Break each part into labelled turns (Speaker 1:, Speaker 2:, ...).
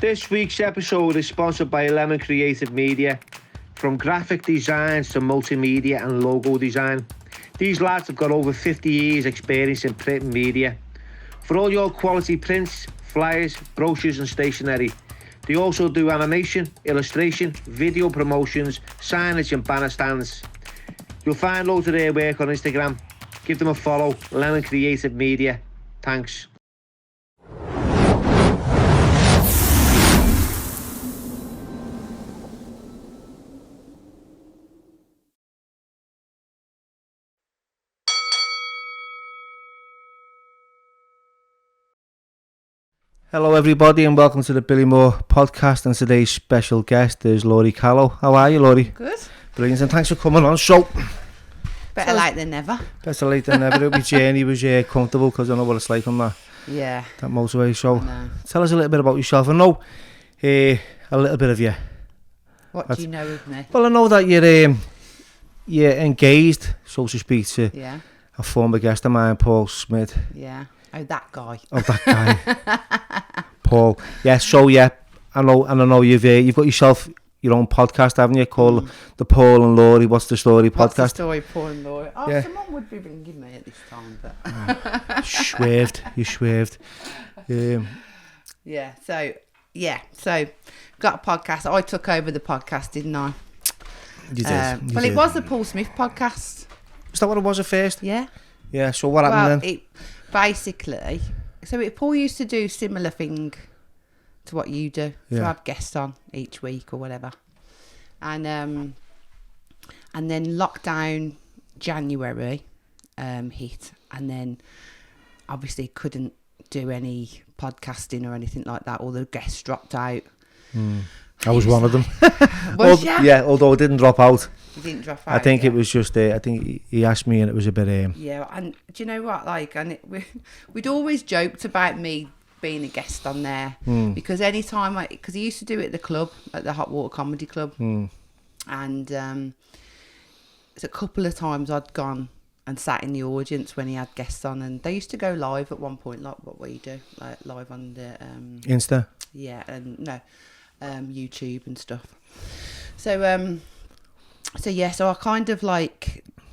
Speaker 1: This week's episode is sponsored by Lemon Creative Media. From graphic designs to multimedia and logo design, these lads have got over 50 years experience in print media. For all your quality prints, flyers, brochures and stationery. They also do animation, illustration, video promotions, signage and banner stands. You'll find loads of their work on Instagram. Give them a follow, Lemon Creative Media. Thanks.
Speaker 2: Hello everybody and welcome to the Billy Moore podcast, and today's special guest is Laurie Callow. How are you, Laurie?
Speaker 3: Good.
Speaker 2: Brilliant, and thanks for coming on. So,
Speaker 3: Better late than never.
Speaker 2: better late than never. Hope your journey was comfortable, because I know what it's like on that motorway. So tell us a little bit about yourself. I know a little bit of you.
Speaker 3: What do you know of me?
Speaker 2: Well, I know that you're engaged, so to speak, to a former guest of mine, Paul Smith.
Speaker 3: Yeah. Oh, that guy.
Speaker 2: Paul. Yeah, so I know you've got yourself your own podcast, haven't you, called the Paul and Laurie What's the Story podcast.
Speaker 3: What's the story, Paul and Laurie? Oh, yeah. Someone would be ringing me at this time, but
Speaker 2: You swerved.
Speaker 3: So got a podcast. I took over the podcast, didn't I?
Speaker 2: You did.
Speaker 3: It was the Paul Smith podcast.
Speaker 2: Is that what it was at first?
Speaker 3: Yeah.
Speaker 2: Yeah, so what happened then?
Speaker 3: Basically, Paul used to do similar thing to what you do. So have guests on each week or whatever. And then lockdown January hit, and then obviously couldn't do any podcasting or anything like that. All the guests dropped out.
Speaker 2: I was one of them.
Speaker 3: Yeah,
Speaker 2: although I didn't drop out.
Speaker 3: You didn't drop out.
Speaker 2: I think it was just. I think he asked me, and it was a bit.
Speaker 3: Yeah, and do you know what? We'd always joked about me being a guest on there because anytime because he used to do it at the club, at the Hot Water Comedy Club, and a couple of times I'd gone and sat in the audience when he had guests on, and they used to go live at one point, like what we do, like live on the
Speaker 2: Insta.
Speaker 3: Yeah, and YouTube and stuff. So so I kind of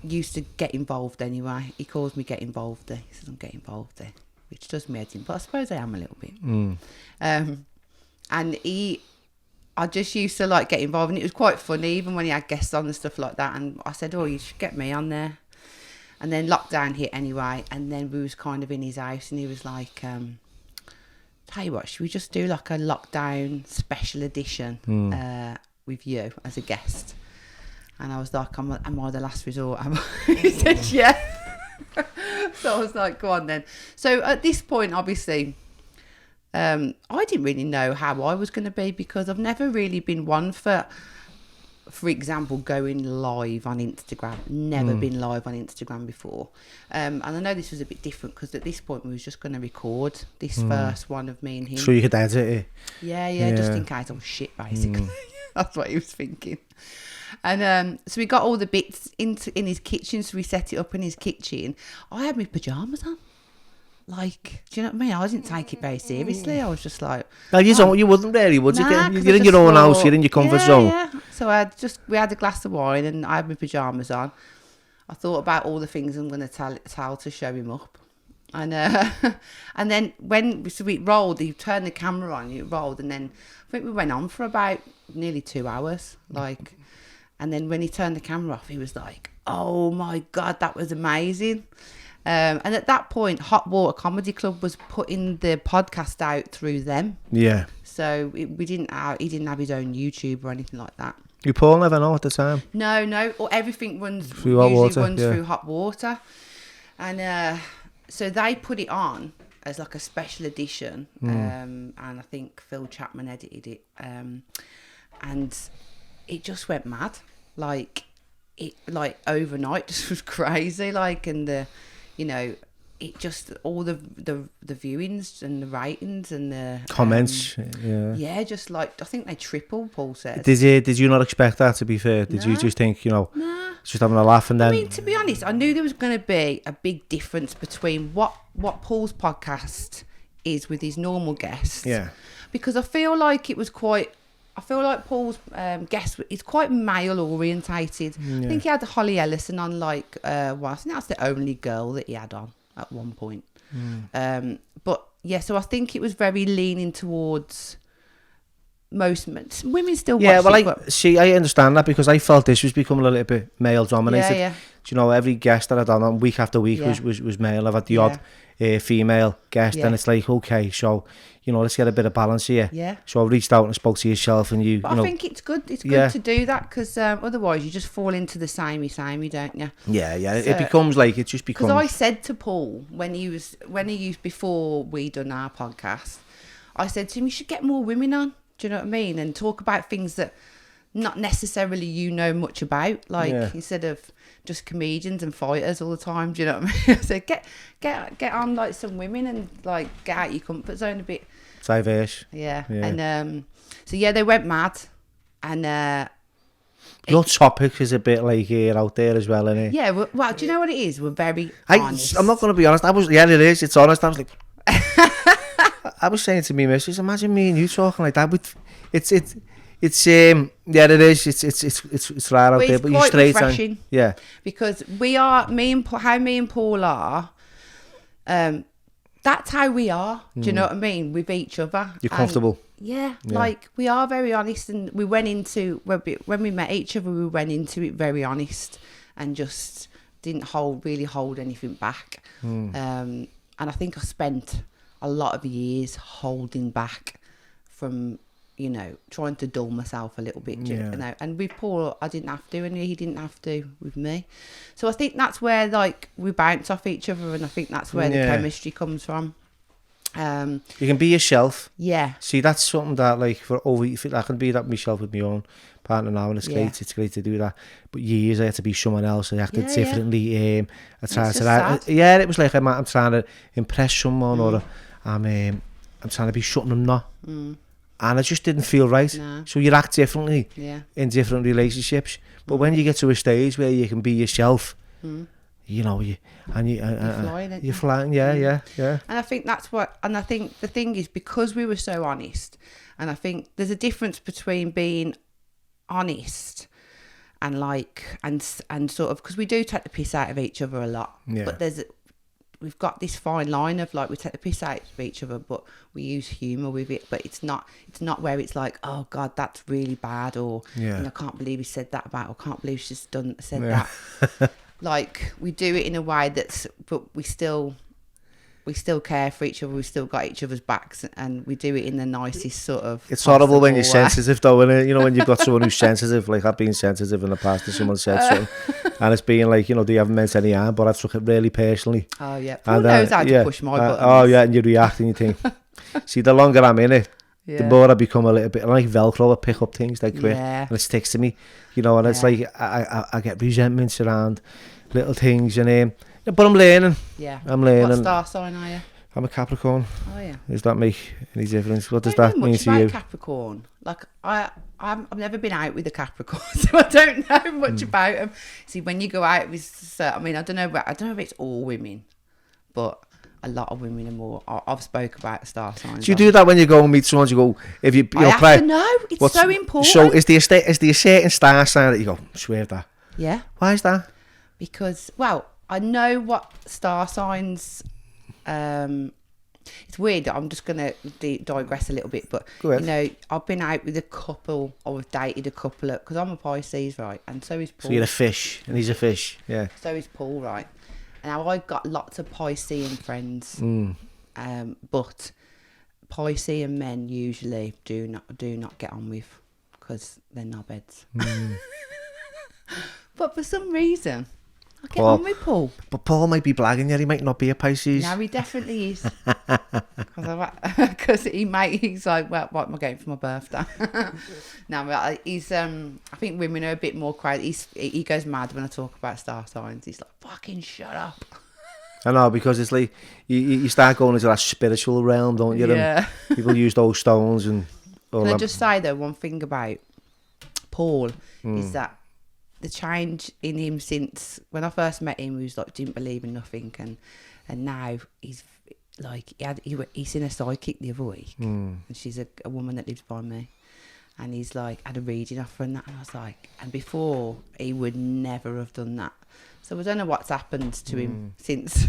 Speaker 3: used to get involved anyway. He calls me get involved there. He says I'm getting involved there, which does me head in, but I suppose I am a little bit. And I just used to get involved, and it was quite funny even when he had guests on and stuff like that. And I said, oh, you should get me on there. And then lockdown hit anyway, and then we was kind of in his house, and he was like, tell you what, should we just do like a lockdown special edition with you as a guest? And I was like, am I the last resort? He said, yeah. So I was like, go on then. So at this point, obviously, I didn't really know how I was going to be, because I've never really been one for example, going live on Instagram. Never been live on Instagram before. And I know this was a bit different, because at this point we was just going to record this first one of me and him.
Speaker 2: So you could edit it?
Speaker 3: Yeah, just in case I was shit, basically. That's what he was thinking. And so we got all the bits in his kitchen, so we set it up in his kitchen. I had my pyjamas on. Do you know what I mean? I didn't take it very seriously. I was just like...
Speaker 2: Well, you wouldn't really, would you? You're in your own house, you're in your comfort zone.
Speaker 3: Yeah. So we had a glass of wine, and I had my pyjamas on. I thought about all the things I'm going to tell to show him up. And and then we rolled, he turned the camera on, it rolled, and then I think we went on for about nearly 2 hours. And then when he turned the camera off, he was like, oh my God, that was amazing. And at that point, Hot Water Comedy Club was putting the podcast out through them. Yeah. So he didn't have his own YouTube or anything like that.
Speaker 2: You Paul never know at the time?
Speaker 3: No. Or everything runs
Speaker 2: through Hot Water.
Speaker 3: Through Hot Water. And so they put it on as like a special edition. And I think Phil Chapman edited it. And it just went mad. Overnight just was crazy. And it just all the viewings and the ratings and the
Speaker 2: comments,
Speaker 3: just I think they tripled. Paul said.
Speaker 2: Did you not expect that? To be fair, did you just think just having a laugh and then?
Speaker 3: I mean, to be honest, I knew there was going to be a big difference between what Paul's podcast is with his normal guests.
Speaker 2: Yeah.
Speaker 3: Because I feel like it was quite... I feel like Paul's guest is quite male orientated. I think he had Holly Ellison on, like, well, I think that's the only girl that he had on at one point. But yeah, so I think it was very leaning towards most women still watch
Speaker 2: well,
Speaker 3: it,
Speaker 2: I understand that, because I felt this was becoming a little bit male dominated.
Speaker 3: Yeah.
Speaker 2: Do you know, every guest that I'd done on week after week was male. I've had the odd female guest, and it's like, okay, so, you know, let's get a bit of balance here.
Speaker 3: Yeah.
Speaker 2: So I reached out and spoke to yourself, and you
Speaker 3: But
Speaker 2: know,
Speaker 3: I think it's good. It's good to do that, because otherwise you just fall into the samey, don't you?
Speaker 2: Yeah.
Speaker 3: So,
Speaker 2: it becomes like, it just becomes.
Speaker 3: Because I said to Paul when he used before we done our podcast, I said to him, you should get more women on. Do you know what I mean? And talk about things that not necessarily you know much about, like instead of just comedians and fighters all the time. Do you know what I mean? I said, get on like some women and like get out your comfort zone a bit.
Speaker 2: Diverse.
Speaker 3: Yeah. And so they went mad, and
Speaker 2: your topic is a bit like out there as well, isn't it?
Speaker 3: Yeah. Well, do you know what it is? We're very honest.
Speaker 2: I'm not going to be honest. It is. It's honest. I was like. I was saying to me, missus, imagine me and you talking like that. It's it is. It's right out there, but you're straight on. Yeah.
Speaker 3: Because we are, me and Paul are. That's how we are. Do you know what I mean? With each other.
Speaker 2: You're comfortable.
Speaker 3: Yeah, like we are very honest, and we went into when we met each other, we went into it very honest, and just didn't really hold anything back. And I think I spent a lot of years holding back from, you know, trying to dull myself a little bit. You know? And with Paul, I didn't have to, and he didn't have to with me. So I think that's where, like, we bounce off each other, and I think that's where the chemistry comes from. You
Speaker 2: can be yourself.
Speaker 3: Yeah.
Speaker 2: See, that's something that, like, I can be that myself with my own partner now, and it's great. It's great to do that. But years I had to be someone else. I acted differently. I tried to. It was like I'm trying to impress someone, or I'm trying to be something I'm not. And it just didn't feel right.
Speaker 3: No.
Speaker 2: So you act differently in different relationships. But when you get to a stage where you can be yourself, you know, you're flying. Yeah.
Speaker 3: And I think I think the thing is, because we were so honest, and I think there's a difference between being honest and sort of, because we do take the piss out of each other a lot. Yeah. But we've got this fine line of, like, we take the piss out of each other, but we use humour with it. But it's not where it's like, oh God, that's really bad, or I can't believe he said that about, or can't believe she's said that. Like, we do it in a way but we still care for each other. We've still got each other's backs, and we do it in the nicest sort of.
Speaker 2: It's horrible when you're sensitive, though, isn't it? You know, when you've got someone who's sensitive. Like, I've been sensitive in the past, and someone said something, and it's being like, you know, they haven't meant any harm, but I took it really personally.
Speaker 3: Oh yeah, Paul knows how to push my buttons.
Speaker 2: Oh yeah, and you react and you think. See, the longer I'm in it, the more I become a little bit like Velcro. I pick up things like quick, and it sticks to me. You know, and it's like I get resentments around little things, and but I'm learning.
Speaker 3: Yeah.
Speaker 2: I'm learning.
Speaker 3: What star sign are you?
Speaker 2: I'm a Capricorn.
Speaker 3: Oh yeah.
Speaker 2: Does that make any difference? What does that mean to you?
Speaker 3: Capricorn. Like, I've never been out with a Capricorn, so I don't know much about them. See, when you go out with, I mean, I don't know if it's all women, but a lot of women are more. I've spoke about star signs.
Speaker 2: Do you do that when you go and meet someone? You go, if you
Speaker 3: I have to know. It's so important.
Speaker 2: So is there a certain star sign that you go, swear that?
Speaker 3: Yeah.
Speaker 2: Why is that?
Speaker 3: Because, well, I know what star signs. It's weird. I'm just gonna digress a little bit, but you know, I've been out with a couple, or I've dated a couple, because I'm a Pisces, right, and so is Paul.
Speaker 2: So you're a fish, and he's a fish, yeah.
Speaker 3: So is Paul, right? Now, I've got lots of Piscean friends, but Piscean men usually do not get on with, because they're knobheads. But for some reason, I get on with Paul.
Speaker 2: But Paul might be blagging you. He might not be a Pisces.
Speaker 3: No, he definitely is. Because he's like, well, what am I getting for my birthday? No, but he's. I think women are a bit more crazy. He goes mad when I talk about star signs. He's like, fucking shut up.
Speaker 2: I know, because it's like you start going into that spiritual realm, don't you?
Speaker 3: Yeah.
Speaker 2: And people use those stones and.
Speaker 3: Can I just say though, one thing about Paul is that the change in him since when I first met him, he was like, didn't believe in nothing, and now like he's seen a psychic the other week, and she's a woman that lives by me, and he's like had a reading off her and that, and I was like, and before he would never have done that. So I don't know what's happened to him since.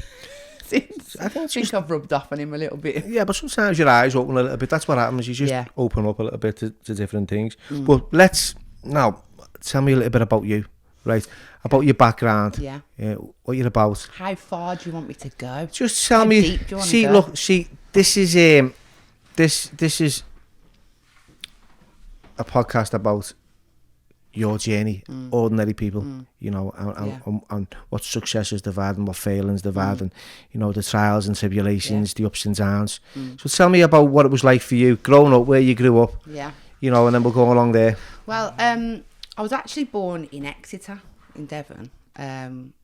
Speaker 3: I think I've rubbed off on him a little bit.
Speaker 2: Yeah, but sometimes your eyes open a little bit. That's what happens. You just open up a little bit to different things. But let's now tell me a little bit about you, right? About your background.
Speaker 3: Yeah.
Speaker 2: What you're about.
Speaker 3: How far do you want me to go?
Speaker 2: Just tell me.
Speaker 3: Deep do you want
Speaker 2: see,
Speaker 3: to go?
Speaker 2: look, see. This is this is a podcast about your journey, ordinary people, you know, and what successes they've had and what failings they've had, and you know, the trials and tribulations, the ups and downs. So tell me about what it was like for you growing up, where you grew up.
Speaker 3: Yeah.
Speaker 2: You know, and then we'll go along there.
Speaker 3: Well, I was actually born in Exeter, in Devon,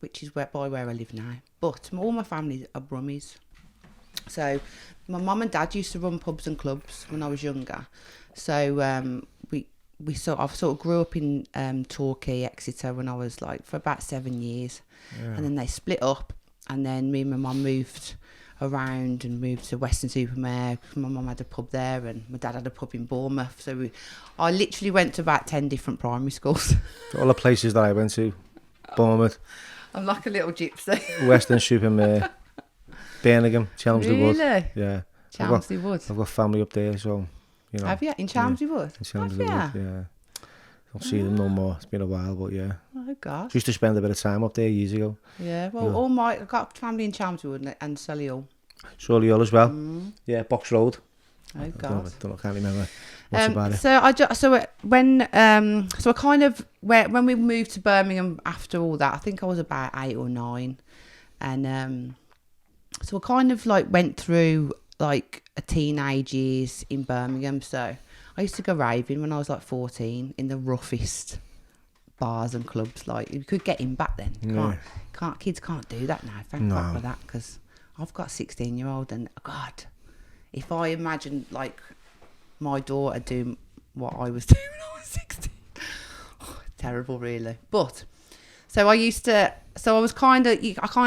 Speaker 3: which is where I live now. But all my family are Brummies. So my mum and dad used to run pubs and clubs when I was younger. So I sort of grew up in Torquay, Exeter, when I was like for about 7 years. Yeah. And then they split up, and then me and my mum moved around and moved to Weston-super-Mare. My mum had a pub there and my dad had a pub in Bournemouth. So I literally went to about 10 different primary schools.
Speaker 2: All the places that I went to. Bournemouth.
Speaker 3: I'm like a little gypsy.
Speaker 2: Weston-super-Mare. Birmingham, Chelmsley Wood.
Speaker 3: Really?
Speaker 2: Yeah.
Speaker 3: Chelmsley Wood.
Speaker 2: I've got family up there, so, you know.
Speaker 3: Have you? In Chelmsley Wood?
Speaker 2: In Chelmsley Wood, yeah. Don't see them no more. It's been a while, but yeah.
Speaker 3: Oh, gosh.
Speaker 2: Used to spend a bit of time up there years ago.
Speaker 3: Yeah, well, I've got family in Chelmsley Wood and Solihull.
Speaker 2: Solihull as well. Yeah, Box Road.
Speaker 3: Oh, God.
Speaker 2: I can't remember much about it.
Speaker 3: When we moved to Birmingham after all that, I think I was about 8 or 9, and so I kind of like went through like a teenage years in Birmingham. So I used to go raving when I was like 14 in the roughest bars and clubs. Like you could get in back then. Kids can't do that now. Thank God for that, because I've got a 16-year-old, and God, if I imagine like my daughter doing what I was doing when I was 16, terrible, really. But I was I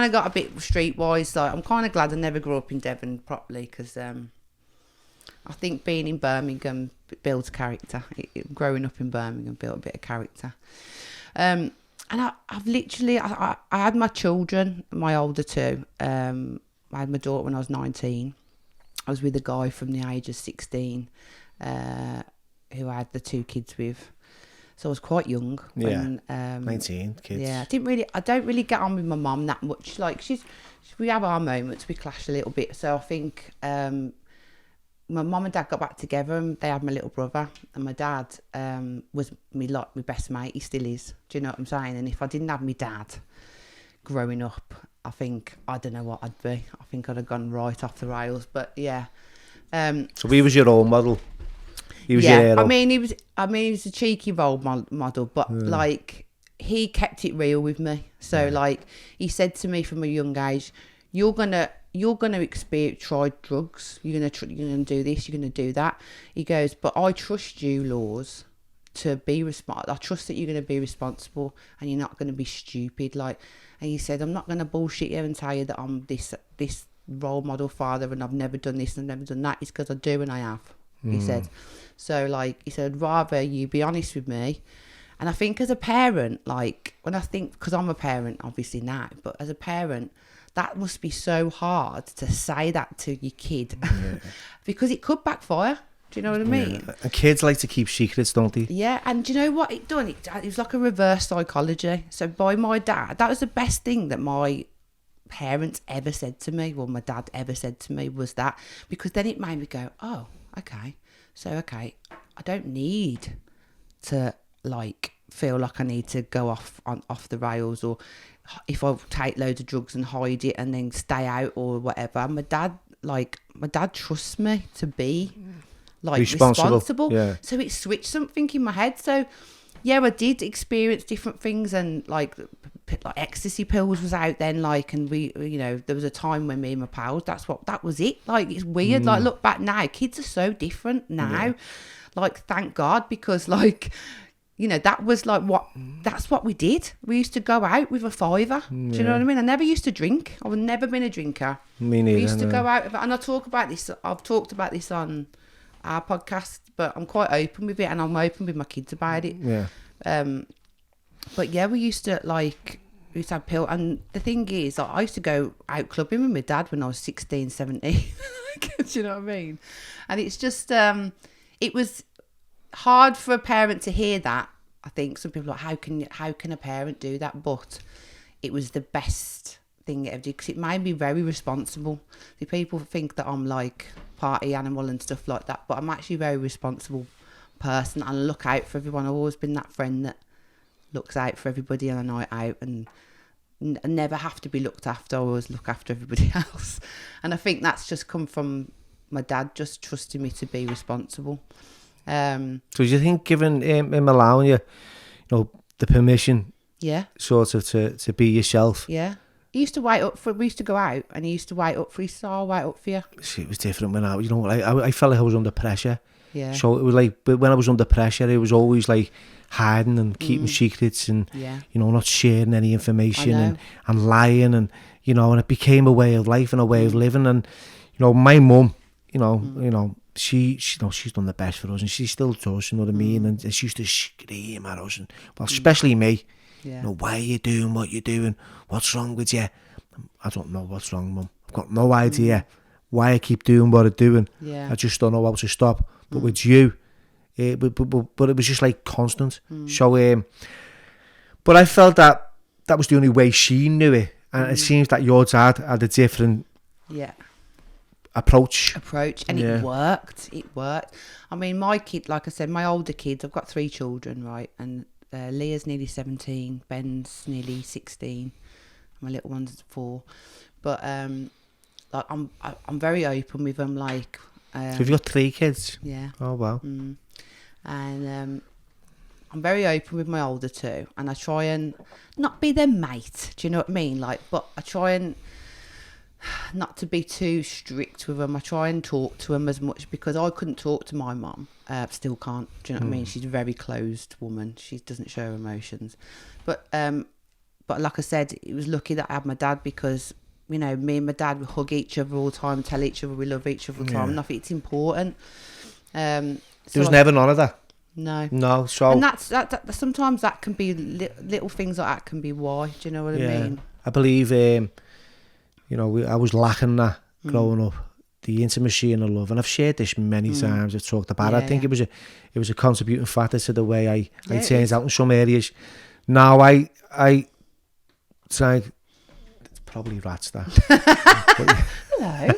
Speaker 3: got a bit streetwise. Like I'm kind of glad I never grew up in Devon properly, because I think being in Birmingham builds character. Growing up in Birmingham built a bit of character. And I've literally, I had my children, my older two. I had my daughter when I was 19. I was with a guy from the age of 16 who I had the 2 kids with. So I was quite young. When,
Speaker 2: 19 kids.
Speaker 3: Yeah, I don't really get on with my mum that much. Like we have our moments, we clash a little bit. So I think my mum and dad got back together, and they had my little brother, and my dad was my best mate. He still is. Do you know what I'm saying? And if I didn't have my dad growing up, I don't know what I'd be. I think I'd have gone right off the rails. But yeah.
Speaker 2: So he was your role model. He was your hero.
Speaker 3: I mean, he was a cheeky role model, but like he kept it real with me. So like he said to me from a young age, you're gonna try drugs. You're gonna do this. You're gonna do that. He goes, but I trust you, Laws, to be responsible. I trust that you're gonna be responsible and you're not gonna be stupid. Like, and he said, I'm not gonna bullshit you and tell you that I'm this role model father and I've never done this and I've never done that. It's because I do and I have. He said. So like he said, rather you be honest with me. And I think as a parent, like when I think, because I'm a parent obviously now, but as a parent, that must be so hard to say that to your kid because it could backfire. Do you know what I mean?
Speaker 2: Yeah. And kids like to keep secrets, don't they?
Speaker 3: Yeah, and do you know what it done? It was like a reverse psychology. So by my dad, that was the best thing that my parents ever said to me, well, my dad ever said to me, was that, because then it made me go, oh, okay, I don't need to like feel like I need to go off the rails, or if I take loads of drugs and hide it and then stay out or whatever. My dad trusts me to be like responsible. Yeah. So it switched something in my head. So yeah, I did experience different things, and like ecstasy pills was out then, like, and we, you know, there was a time when me and my pals, that was it. Like, it's weird. Like, look back now, kids are so different now. Like, thank God, because like, you know, that was like that's what we did. We used to go out with a $5. Do you know what I mean? I never used to drink. I've never been a drinker.
Speaker 2: Me neither.
Speaker 3: We used to go out, and I've talked about this on our podcast, but I'm quite open with it, and I'm open with my kids about it.
Speaker 2: Yeah.
Speaker 3: But yeah, we used to have pill, and the thing is, like, I used to go out clubbing with my dad when I was 16, 17. Do you know what I mean? And it's just, it was hard for a parent to hear that. I think some people are like, how can a parent do that? But it was the best thing ever did, because it made me very responsible. See, people think that I'm like party animal and stuff like that, but I'm actually a very responsible person, and I look out for everyone. I've always been that friend that looks out for everybody on a night out, and never have to be looked after. I always look after everybody else, and I think that's just come from my dad just trusting me to be responsible.
Speaker 2: So do you think giving him allowing you, the permission, sort of to be yourself?
Speaker 3: Yeah. He used to wait up for. We used to go out, and he used to wait up for. He said, "I'll wait up for you."
Speaker 2: See, it was different when I felt like I was under pressure.
Speaker 3: Yeah.
Speaker 2: So it was like, but when I was under pressure, it was always like hiding and keeping secrets and not sharing any information and lying and and it became a way of life and a way of living. And my mum, she's done the best for us, and she still does. You know what I mean? And she used to scream at us, and especially me.
Speaker 3: Yeah.
Speaker 2: Why are you doing what you're doing? What's wrong with you? I don't know what's wrong, Mum. I've got no idea why I keep doing what I'm doing.
Speaker 3: Yeah.
Speaker 2: I just don't know how to stop. But with you, but it was just like constant. So, but I felt that was the only way she knew it, and it seems that your dad had a different approach, and
Speaker 3: it worked. I mean, my kid, like I said, my older kids, I've got 3 children, right, and Leah's nearly 17, Ben's nearly 16, my little one's 4. But like I'm very open with them. Like,
Speaker 2: so you've got 3 kids?
Speaker 3: Yeah.
Speaker 2: Oh wow.
Speaker 3: And I'm very open with my older 2, and I try and not be their mate. Do you know what I mean? Like, but I try and not to be too strict with them. I try and talk to them as much, because I couldn't talk to my mum. Still can't. Do you know what I mean? She's a very closed woman. She doesn't show emotions. But like I said, it was lucky that I had my dad, because me and my dad would hug each other all the time, tell each other we love each other all the time. And I think it's important.
Speaker 2: There was never none of that.
Speaker 3: No.
Speaker 2: So,
Speaker 3: and that's sometimes that can be little things like that can be why. Do you know what I mean?
Speaker 2: I believe I was lacking that growing up, the intimacy and the love, and I've shared this many times. I've talked about it. I think it was a contributing factor to the way I changed out in some areas. Now I try. It's probably rats that.
Speaker 3: Hello.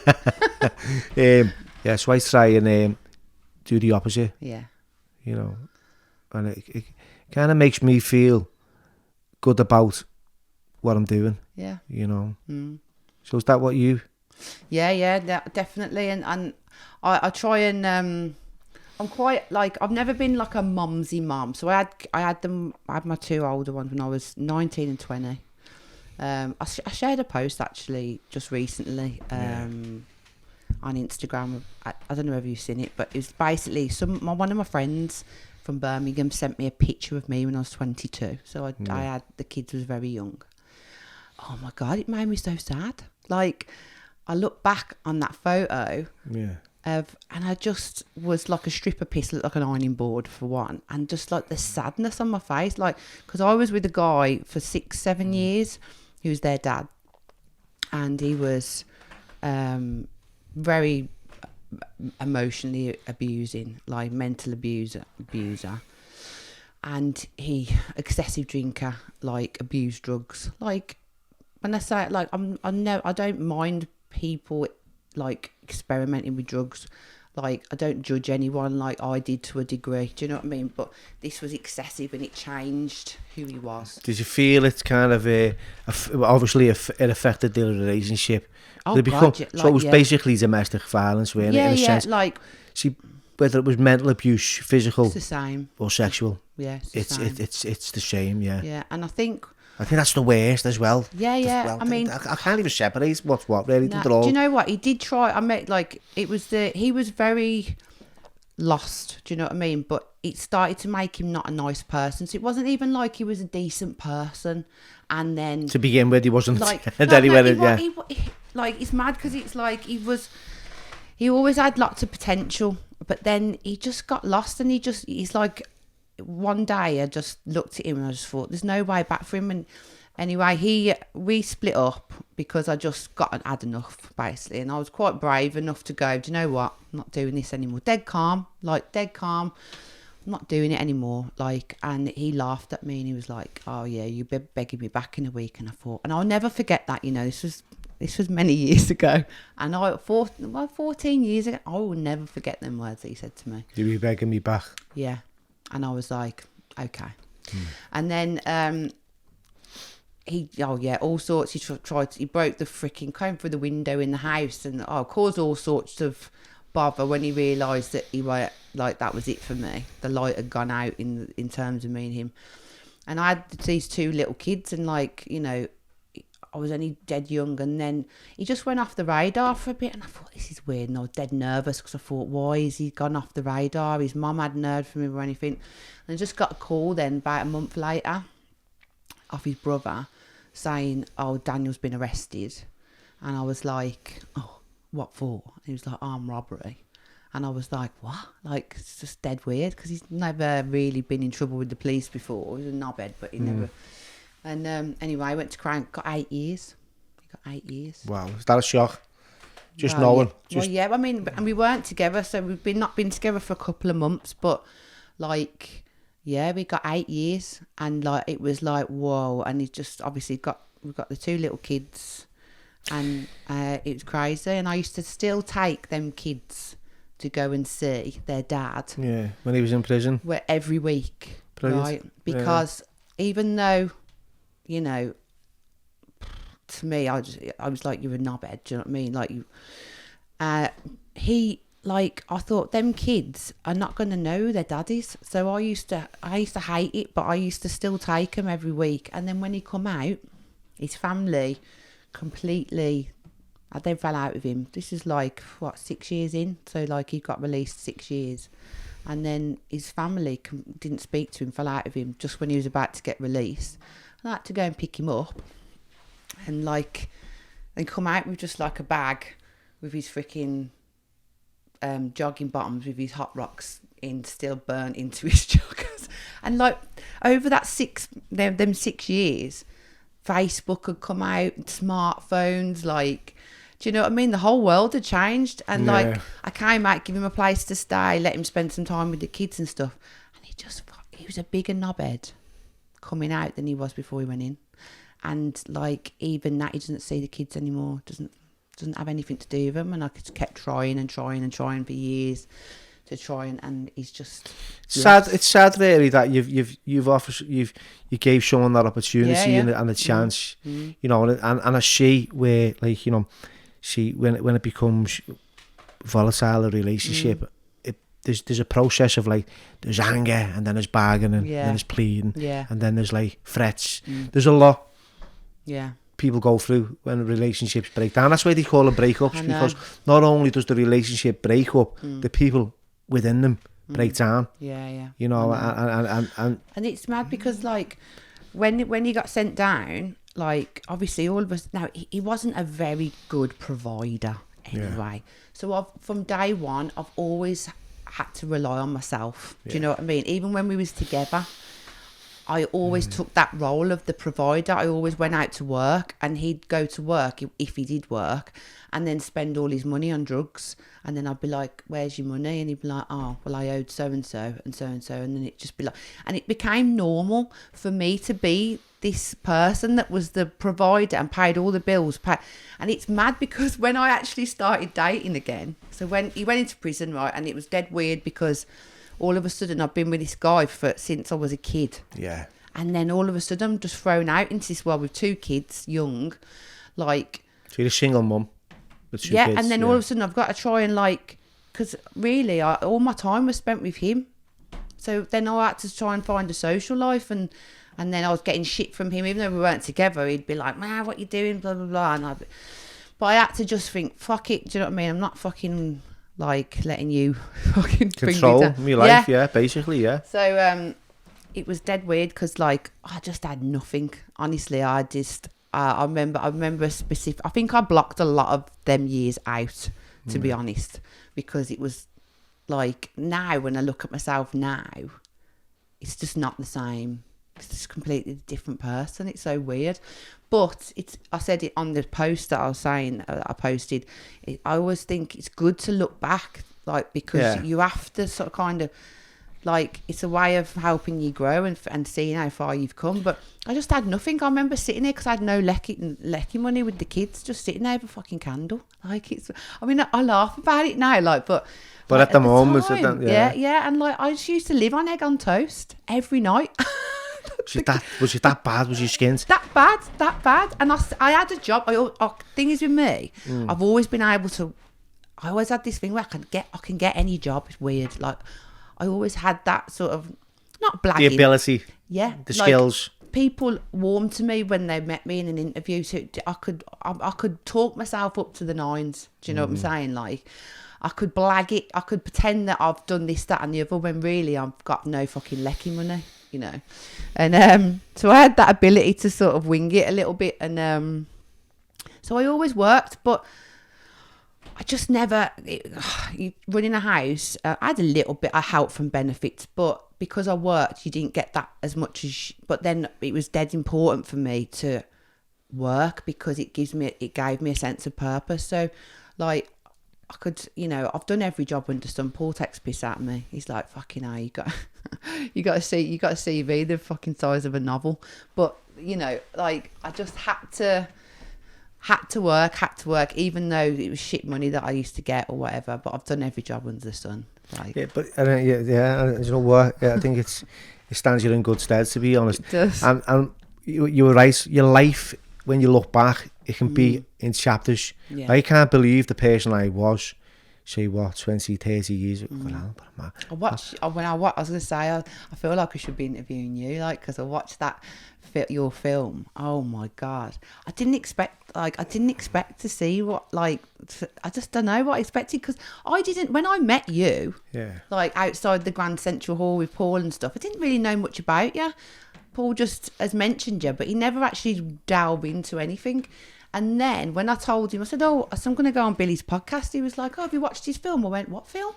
Speaker 2: So I try and do the opposite.
Speaker 3: Yeah.
Speaker 2: And it kind of makes me feel good about what I'm doing.
Speaker 3: Yeah.
Speaker 2: So is that what you?
Speaker 3: Yeah, definitely. And I try and I'm quite like, I've never been like a mumsy mum. So I had my 2 older ones when I was 19 and 20. I shared a post actually just recently on Instagram. I don't know if you've seen it, but it was basically one of my friends from Birmingham sent me a picture of me when I was 22. So I had, the kids was very young. Oh my God, it made me so sad. Like, I look back on that photo and I just was like a stripper piece, looked like an ironing board for one, and just like the sadness on my face, like, because I was with a guy for 6-7 years who was their dad, and he was very emotionally abusing, like mental abuser, and he excessive drinker, like abused drugs. Like, when I say it, like, I don't mind people like experimenting with drugs. Like, I don't judge anyone, like I did to a degree. Do you know what I mean? But this was excessive, and it changed who he was.
Speaker 2: Did you feel it's kind of obviously it affected the relationship?
Speaker 3: Oh God,
Speaker 2: so it was basically domestic violence, really, in a sense.
Speaker 3: Like,
Speaker 2: see, whether it was mental abuse, physical,
Speaker 3: it's the same,
Speaker 2: or sexual.
Speaker 3: Yeah,
Speaker 2: it's the same. Yeah,
Speaker 3: and I think
Speaker 2: that's the worst as well.
Speaker 3: Yeah.
Speaker 2: Well,
Speaker 3: I mean,
Speaker 2: I can't even separate what's what, really.
Speaker 3: Do you know what he did try? I met, like, he was very lost, do you know what I mean? But it started to make him not a nice person. So it wasn't even like he was a decent person, and then
Speaker 2: to begin with, he wasn't.
Speaker 3: like like it's mad because it's like he always had lots of potential, but then he just got lost, and he's like, one day I just looked at him and I just thought there's no way back for him. And anyway, we split up because I just had enough, basically, and I was quite brave enough to go, do you know what, I'm not doing this anymore. Dead calm, I'm not doing it anymore. Like, and he laughed at me and he was like, oh yeah, you've been begging me back in a week. And I thought, and I'll never forget that, you know, this was many years ago, and 14 years ago, I will never forget them words that he said to me.
Speaker 2: You be begging me back?
Speaker 3: Yeah. And I was like, okay. And then all sorts. He broke the freaking came through the window in the house, and caused all sorts of bother when he realised that that was it for me. The light had gone out in terms of me and him. And I had these two little kids, and like, you know, I was only dead young, and then he just went off the radar for a bit, and I thought, this is weird, and I was dead nervous because I thought, why is he gone off the radar? His mum hadn't heard from him or anything. And I just got a call then about a month later off his brother saying, oh, Daniel's been arrested. And I was like, oh, what for? And he was like, armed robbery. And I was like, what? Like, it's just dead weird, because he's never really been in trouble with the police before. He was a knobhead, but he never... And anyway, I went to Crown, got 8 years. He got 8 years.
Speaker 2: Wow, is that a shock? Just knowing.
Speaker 3: Well, yeah, I mean, and we weren't together, so we've not been together for a couple of months, but like, yeah, we got 8 years, and like, it was like, whoa. And he just obviously we've got the two little kids, and it was crazy. And I used to still take them kids to go and see their dad. Yeah,
Speaker 2: when he was in prison.
Speaker 3: Every week,
Speaker 2: Brilliant.
Speaker 3: right? Because even though, you know, to me, I was like, you're a knobhead, do you know what I mean? Like, I thought them kids are not going to know their daddies. So I used to hate it, but I used to still take him every week. And then when he come out, his family completely, they fell out with him. This is like, 6 years in? So like, he got released 6 years. And then his family didn't speak to him, fell out of him just when he was about to get released. I had to go and pick him up, and like, then come out with just like a bag with his freaking jogging bottoms with his hot rocks still burnt into his joggers. And like, over that 6 years, Facebook had come out, smartphones, like, do you know what I mean? The whole world had changed, and like, I came out, give him a place to stay, let him spend some time with the kids and stuff, and he was a bigger knobhead coming out than he was before he went in. And like, even that, he doesn't see the kids anymore, doesn't have anything to do with them. And I just kept trying for years to try, and he's just
Speaker 2: sad. It's sad really that you gave someone that opportunity and a chance, you know, and a she where, like, you know, when it becomes volatile, a relationship, there's a process of like, there's anger, and then there's bargaining, and then there's pleading, and then there's like threats. There's a lot people go through when relationships break down. That's why they call them breakups, because not only does the relationship break up, the people within them break down. You know,
Speaker 3: and it's mad because like, when he got sent down, like, obviously all of us, now he wasn't a very good provider anyway. So from day one, I've always had to rely on myself. Do you know what I mean? Even when we was together, I always took that role of the provider. I always went out to work, and he'd go to work if he did work, and then spend all his money on drugs. And then I'd be like, where's your money? And he'd be like, oh, well, I owed so-and-so and so-and-so. And then it'd just be like, and it became normal for me to be this person that was the provider and paid all the bills. And it's mad because when I actually started dating again, so when he went into prison, right, and it was dead weird because all of a sudden I've been with this guy since I was a kid. Yeah. And then all of a sudden I'm just thrown out into this world with 2 kids, young, like...
Speaker 2: So you're a single mum with 2
Speaker 3: kids.
Speaker 2: And
Speaker 3: then all of a sudden I've got to try and like... Because really, all my time was spent with him. So then I had to try and find a social life, and then I was getting shit from him. Even though we weren't together, he'd be like, man, what you doing, blah, blah, blah. But I had to just think, fuck it, do you know what I mean? I'm not fucking... like letting you fucking
Speaker 2: Control
Speaker 3: bring me
Speaker 2: my life, yeah, basically, yeah.
Speaker 3: So it was dead weird because like I just had nothing. Honestly, I remember a specific. I think I blocked a lot of them years out, to be honest, because it was like now when I look at myself now, it's just not the same. It's just a completely different person. It's so weird. But I said it on the post that I was saying I posted. I always think it's good to look back, like, because you have to sort of kind of, like, it's a way of helping you grow and seeing how far you've come. But I just had nothing. I remember sitting there because I had no lecky money with the kids, just sitting there with a fucking candle. Like, I mean, I laugh about it now, like, but like,
Speaker 2: at the moment,
Speaker 3: time, yeah, and like I just used to live on egg on toast every night.
Speaker 2: Was it that bad? Was your skins?
Speaker 3: That bad. And I had a job. Thing is with me, I've always been able to. I always had this thing where I can get any job. It's weird. Like I always had that sort of not blagging.
Speaker 2: The ability.
Speaker 3: Yeah.
Speaker 2: The skills.
Speaker 3: People warmed to me when they met me in an interview, so I could talk myself up to the nines. Do you know what I'm saying? Like I could blag it. I could pretend that I've done this, that, and the other when really I've got no fucking lecky money. You know, and so I had that ability to sort of wing it a little bit, and so I always worked, but I just never running a house. I had a little bit of help from benefits, but because I worked, you didn't get that as much as. But then it was dead important for me to work because it gave me a sense of purpose. So, like. I could, I've done every job under sun. Paul takes piss at me. He's like, fucking hell, you got to see CV the fucking size of a novel. But, like I just had to work, even though it was shit money that I used to get or whatever. But I've done every job under the sun. Like,
Speaker 2: yeah, but you know what? I think it stands you in good stead, to be honest.
Speaker 3: It does.
Speaker 2: And you were right. Your life, when you look back, it can be in chapters.
Speaker 3: Yeah.
Speaker 2: I can't believe the person I was, say, 20, 30 years ago.
Speaker 3: I was going to say, I feel like I should be interviewing you, like, because I watched your film. Oh my God. I didn't expect to see what, like, I just don't know what I expected, because when I met you, like, outside the Grand Central Hall with Paul and stuff, I didn't really know much about you. Paul just has mentioned you, but he never actually delved into anything. And then when I told him, I said, so I'm going to go on Billy's podcast. He was like, have you watched his film? I went, what film?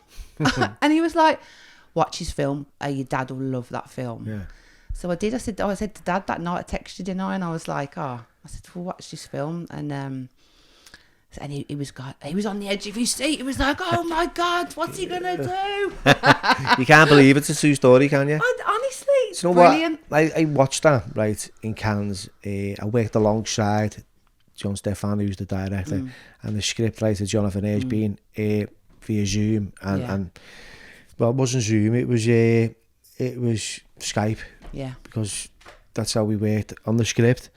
Speaker 3: And he was like, watch his film. Your dad will love that film. Yeah. So I did. I said to Dad that night, I texted him, and I was like, I said, well, watch this film. And he was on the edge of his seat. He was like, oh my God, what's he going to do?
Speaker 2: You can't believe it's a true story, can you?
Speaker 3: Honestly, it's
Speaker 2: brilliant. I watched that, right, in Cannes. I worked alongside John Stefan, who's the director, and the script writer Jonathan Erskine via Zoom, and well, it wasn't Zoom, it was Skype, because that's how we worked on the script,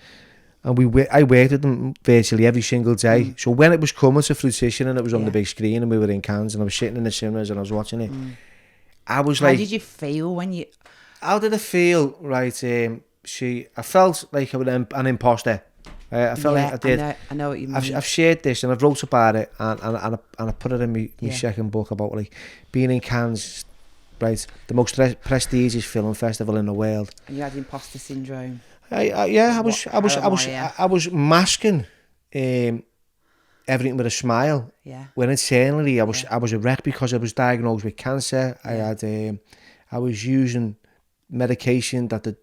Speaker 2: and I worked with them virtually every single day. So when it was coming to fruition and it was on the big screen and we were in Cannes and I was sitting in the cinemas and I was watching it, I was like, how
Speaker 3: did you feel when you?
Speaker 2: How did I feel? Right, I felt like I was an imposter. I felt like I did.
Speaker 3: I know what you mean.
Speaker 2: I've shared this and I've wrote about it and I put it in my second book about, like, being in Cannes, right, the most prestigious film festival in the world. And
Speaker 3: you had imposter syndrome.
Speaker 2: I was masking everything with a smile. Yeah. When internally I was a wreck because I was diagnosed with cancer. I was using medication that the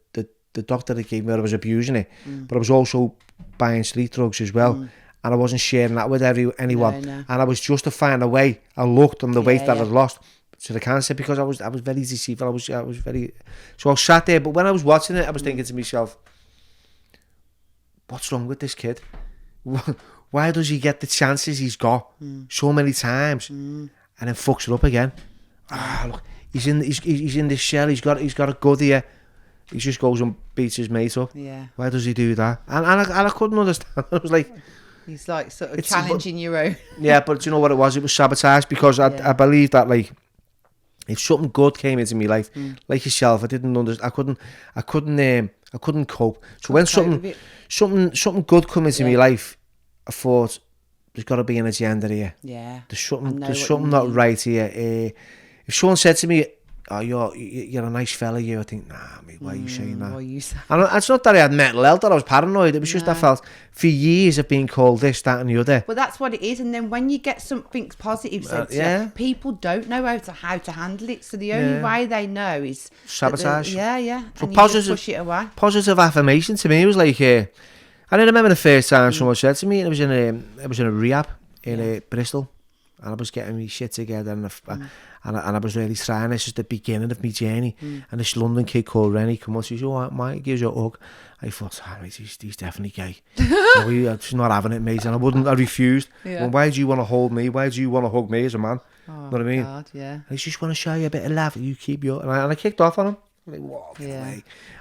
Speaker 2: doctor that gave me, I was abusing it, but I was also buying street drugs as well, and I wasn't sharing that with anyone. No. And I was justifying the way I looked and the weight that I'd lost to the cancer, because I was very deceitful. I was very, so I sat there, but when I was watching it, I was thinking to myself, what's wrong with this kid? Why does he get the chances he's got so many times and then fucks it up again? Look, he's in this shell. He's got a good here. He just goes and beats his mate up. Yeah. Why does he do that? And I couldn't understand. I was like,
Speaker 3: he's like sort of challenging your own.
Speaker 2: Yeah, but do you know what it was? It was sabotage, because I believed that, like, if something good came into my life, like yourself, I didn't understand. I couldn't cope. So when something good come into my life, I thought, there's got to be an agenda here.
Speaker 3: Yeah.
Speaker 2: There's something not right here. If someone said to me, "Oh, you're a nice fella," I think, nah, mate, why are you saying that?
Speaker 3: Why you saying?
Speaker 2: And it's not that I had mental health, that I was paranoid. It was just I felt for years of being called this, that, and the other.
Speaker 3: Well, that's what it is. And then when you get something positive said to you, people don't know how to handle it. So the only way they know is
Speaker 2: sabotage.
Speaker 3: So and you just push it away.
Speaker 2: Positive affirmation to me was like, I remember the first time someone said to me, and it was in a rehab in Bristol, and I was getting my shit together, and I was really trying. This is the beginning of my journey. And this London kid called Rennie come on, says, "Oh, mate, gives you a hug." I thought, mate, he's definitely gay. So I'm just not having it, mate. And I refused. Well, why do you want to hold me? Why do you want to hug me as a man?
Speaker 3: Oh,
Speaker 2: know what I mean?
Speaker 3: God, yeah.
Speaker 2: And I just want to show you a bit of love. You keep your... And I kicked off on him. I'm like, what?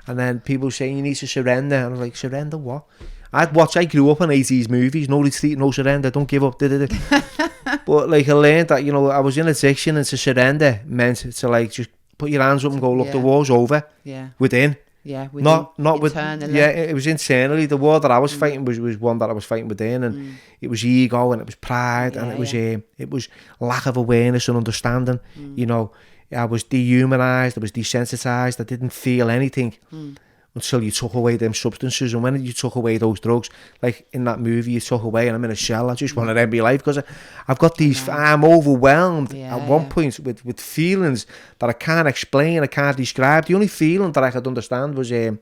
Speaker 2: And then people saying, you need to surrender. And I was like, surrender what? I grew up on 80s movies. No retreat, no surrender. Don't give up. But like I learned that, I was in addiction, and to surrender meant to like just put your hands up and go, look, the war's over. Yeah. Within.
Speaker 3: Yeah. Within.
Speaker 2: Not
Speaker 3: internally.
Speaker 2: with. Yeah, it was internally. The war that I was fighting was one that I was fighting within, and it was ego, and it was pride, and it was lack of awareness and understanding. I was dehumanized. I was desensitized. I didn't feel anything. Until you took away them substances. And when you took away those drugs, like in that movie you took away, and I'm in a shell, I just want to end my life, because I've got these, I'm overwhelmed at one point with feelings that I can't explain, I can't describe. The only feeling that I could understand was I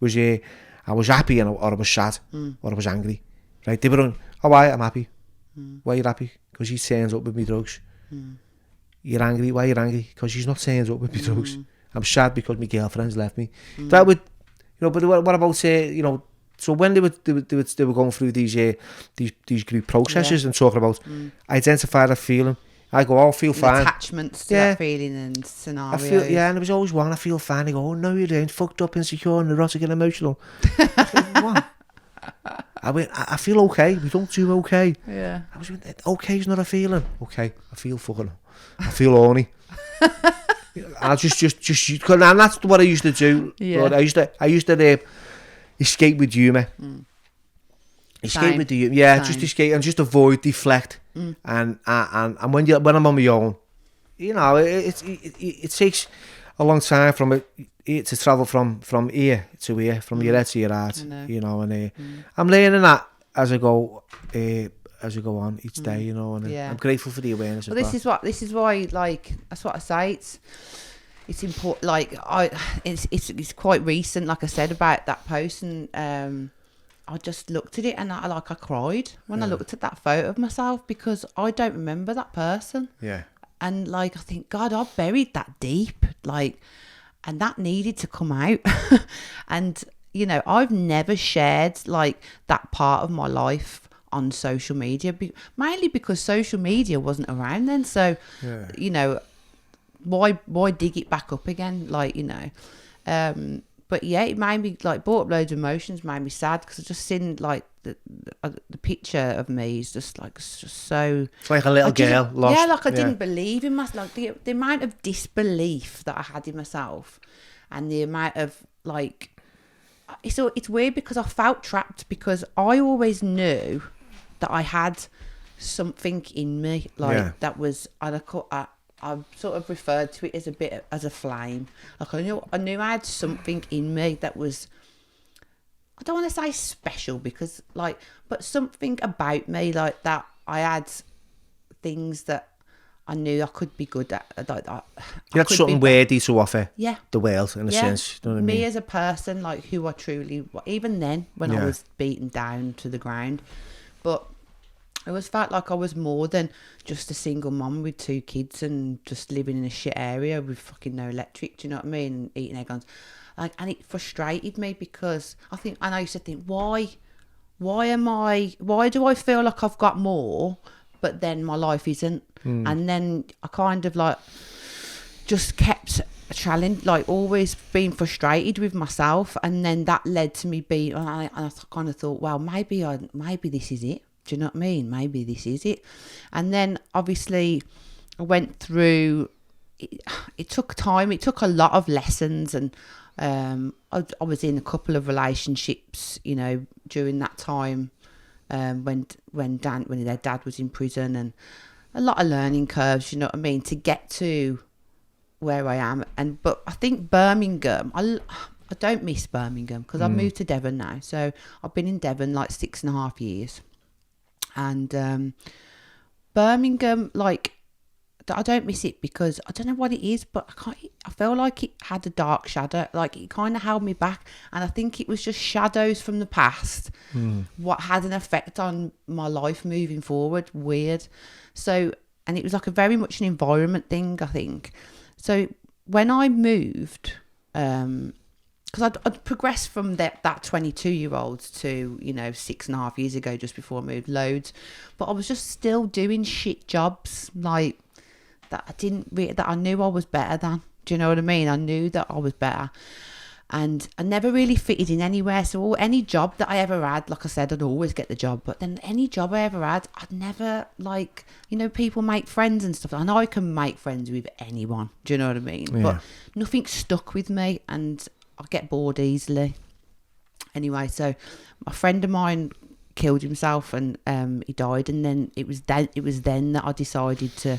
Speaker 2: was happy, or I was sad, or I was angry. Right? They were on, why? I'm happy. Why are you happy? Because he turns up with me drugs. You're angry? Why are you angry? Because he's not turns up with me drugs. I'm sad because my girlfriend's left me. That would... but what about so when they were going through these group processes and talking about identify that feeling, I go, feel fine.
Speaker 3: Attachments to that feeling and scenarios.
Speaker 2: I feel, and there was always one, I feel fine. They go, no, you don't, fucked up, insecure, neurotic and emotional. What? I went, I feel okay. We don't do okay. Yeah. I was okay is not a feeling. Okay, I feel horny. I just and that's what I used to do. Yeah. Lord, I used to escape with humour. Escape with the humour. Yeah, just escape and just avoid, deflect. And when I'm on my own, it takes a long time to travel from ear to ear, from your head to your heart. And I'm learning that as I go on each day, and I'm grateful for the awareness.
Speaker 3: Well, this is why, like, that's what I say. It's important. Like, it's quite recent, like I said about that post, and I just looked at it and I cried when I looked at that photo of myself, because I don't remember that person. Yeah. And like, I think, God, I buried that deep, like, and that needed to come out. And I've never shared like that part of my life on social media, mainly because social media wasn't around then. So, why dig it back up again? Like, but yeah, it made me like brought up loads of emotions, made me sad, because I just seen like the picture of me is just so. It's
Speaker 2: like a little girl lost.
Speaker 3: Yeah, like I didn't believe in myself. Like the amount of disbelief that I had in myself, and the amount of like. It's weird because I felt trapped, because I always knew that I had something in me, like that was, I sort of referred to it as a flame. Like I knew I had something in me that was, I don't want to say special, because like, but something about me, like that I had things that I knew I could be good at. Like that.
Speaker 2: You had something worthy to offer the world, in a sense. You know what I mean?
Speaker 3: Me as a person, like who I truly, even then when I was beaten down to the ground. But I always felt like I was more than just a single mum with 2 kids and just living in a shit area with fucking no electric, do you know what I mean? And eating egg ons. Like, and it frustrated me, because I used to think, why do I feel like I've got more, but then my life isn't? And then I kind of like just kept challenged, like always being frustrated with myself, and then that led to me being, and I kind of thought, well, maybe this is it. Do you know what I mean? Maybe this is it. And then obviously I went through, it took time, it took a lot of lessons, and I was in a couple of relationships, during that time, when their dad was in prison, and a lot of learning curves, you know what I mean, to get to where I am. But I think Birmingham, I don't miss Birmingham because I've moved to Devon now. So I've been in Devon like 6.5 years. And Birmingham, like, I don't miss it because I don't know what it is, but I feel like it had a dark shadow. Like, it kind of held me back. And I think it was just shadows from the past, what had an effect on my life moving forward. Weird. So, and it was like a very much an environment thing, I think. So when I moved, because I'd progressed from that 22-year-old to, 6.5 years ago, just before I moved, loads. But I was just still doing shit jobs, like, that I knew I was better than. Do you know what I mean? I knew that I was better. And I never really fitted in anywhere. So any job that I ever had, like I said, I'd always get the job. But then any job I ever had, I'd never, like, people make friends and stuff. I know I can make friends with anyone. Do you know what I mean? Yeah. But nothing stuck with me, and I get bored easily. Anyway, so a friend of mine killed himself, and he died. And then it was then that I decided to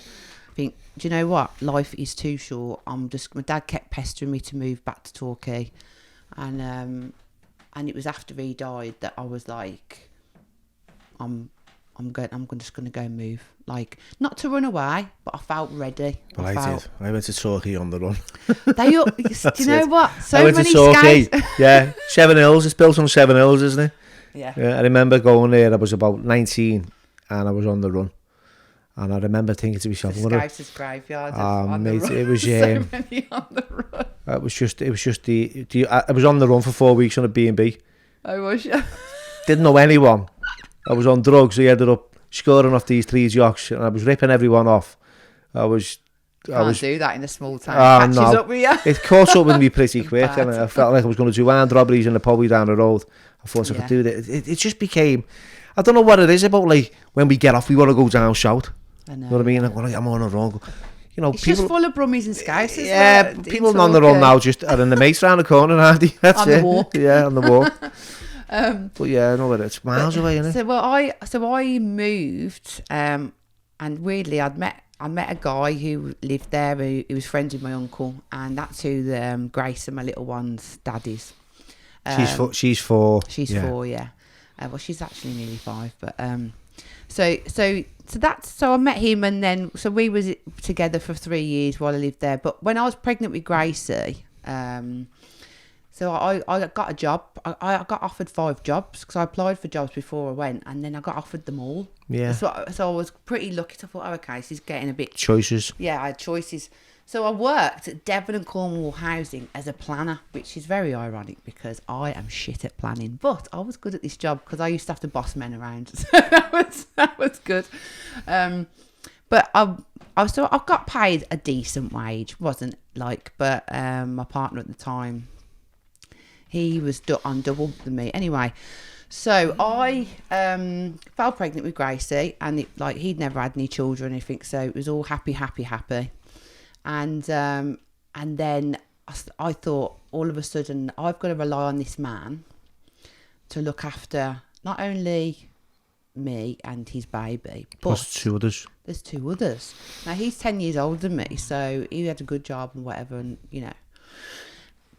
Speaker 3: think, do you know what? Life is too short. My dad kept pestering me to move back to Torquay, and it was after he died that I was like, I'm just gonna go and move. Like, not to run away, but I felt ready.
Speaker 2: Well, I did. I went to Torquay on the run.
Speaker 3: Do you know what? So
Speaker 2: I went
Speaker 3: many
Speaker 2: to Torquay.
Speaker 3: scouts.
Speaker 2: Yeah, Seven Hills. It's built on Seven Hills, isn't it?
Speaker 3: Yeah.
Speaker 2: I remember going there. I was about 19, and I was on the run. And I remember thinking to myself,
Speaker 3: Scouts' graveyard.
Speaker 2: Mate, it was
Speaker 3: so many on the run.
Speaker 2: It was just I was on the run for 4 weeks on a B&B.
Speaker 3: Oh, was you?
Speaker 2: Didn't know anyone. I was on drugs. So I ended up scoring off these 3 jocks, and I was ripping everyone off.
Speaker 3: Can't do that in a small town. Catches up with you.
Speaker 2: It caught up with me pretty quick, and I felt like I was going to do armed robberies in the pub down the road. I thought I could do that. It just became, I don't know what it is about, like, when we get off, we want to go down shout.
Speaker 3: I know.
Speaker 2: You know what I mean? Like, I'm on a run.
Speaker 3: It's people, just full of brummies and scouts.
Speaker 2: Yeah, people on the run now just are in the mates round the corner, aren't they? That's
Speaker 3: on the walk.
Speaker 2: Yeah, on the walk. But yeah, I know that it's miles away, isn't it?
Speaker 3: So I moved, and weirdly, I met a guy who lived there who was friends with my uncle, and that's who Grace and my little one's dad is.
Speaker 2: She's 4.
Speaker 3: She's 4, yeah. Well, she's actually nearly 5, but so I met him, and then so we was together for 3 years while I lived there. But when I was pregnant with Gracie, so I got a job. I got offered 5 jobs because I applied for jobs before I went, and then I got offered them all.
Speaker 2: Yeah.
Speaker 3: So I was pretty lucky. So I thought, okay, this is getting a bit
Speaker 2: choices.
Speaker 3: Yeah, I had choices. So I worked at Devon and Cornwall Housing as a planner, which is very ironic because I am shit at planning. But I was good at this job because I used to have to boss men around. So that was good. But I got paid a decent wage. Wasn't like, but my partner at the time, he was on double than me. Anyway, so I fell pregnant with Gracie, and he'd never had any children or anything, so it was all happy. And then I thought, all of a sudden, I've got to rely on this man to look after not only me and his baby, but
Speaker 2: plus 2 others.
Speaker 3: There's 2 others. Now, he's 10 years older than me, so he had a good job and whatever, and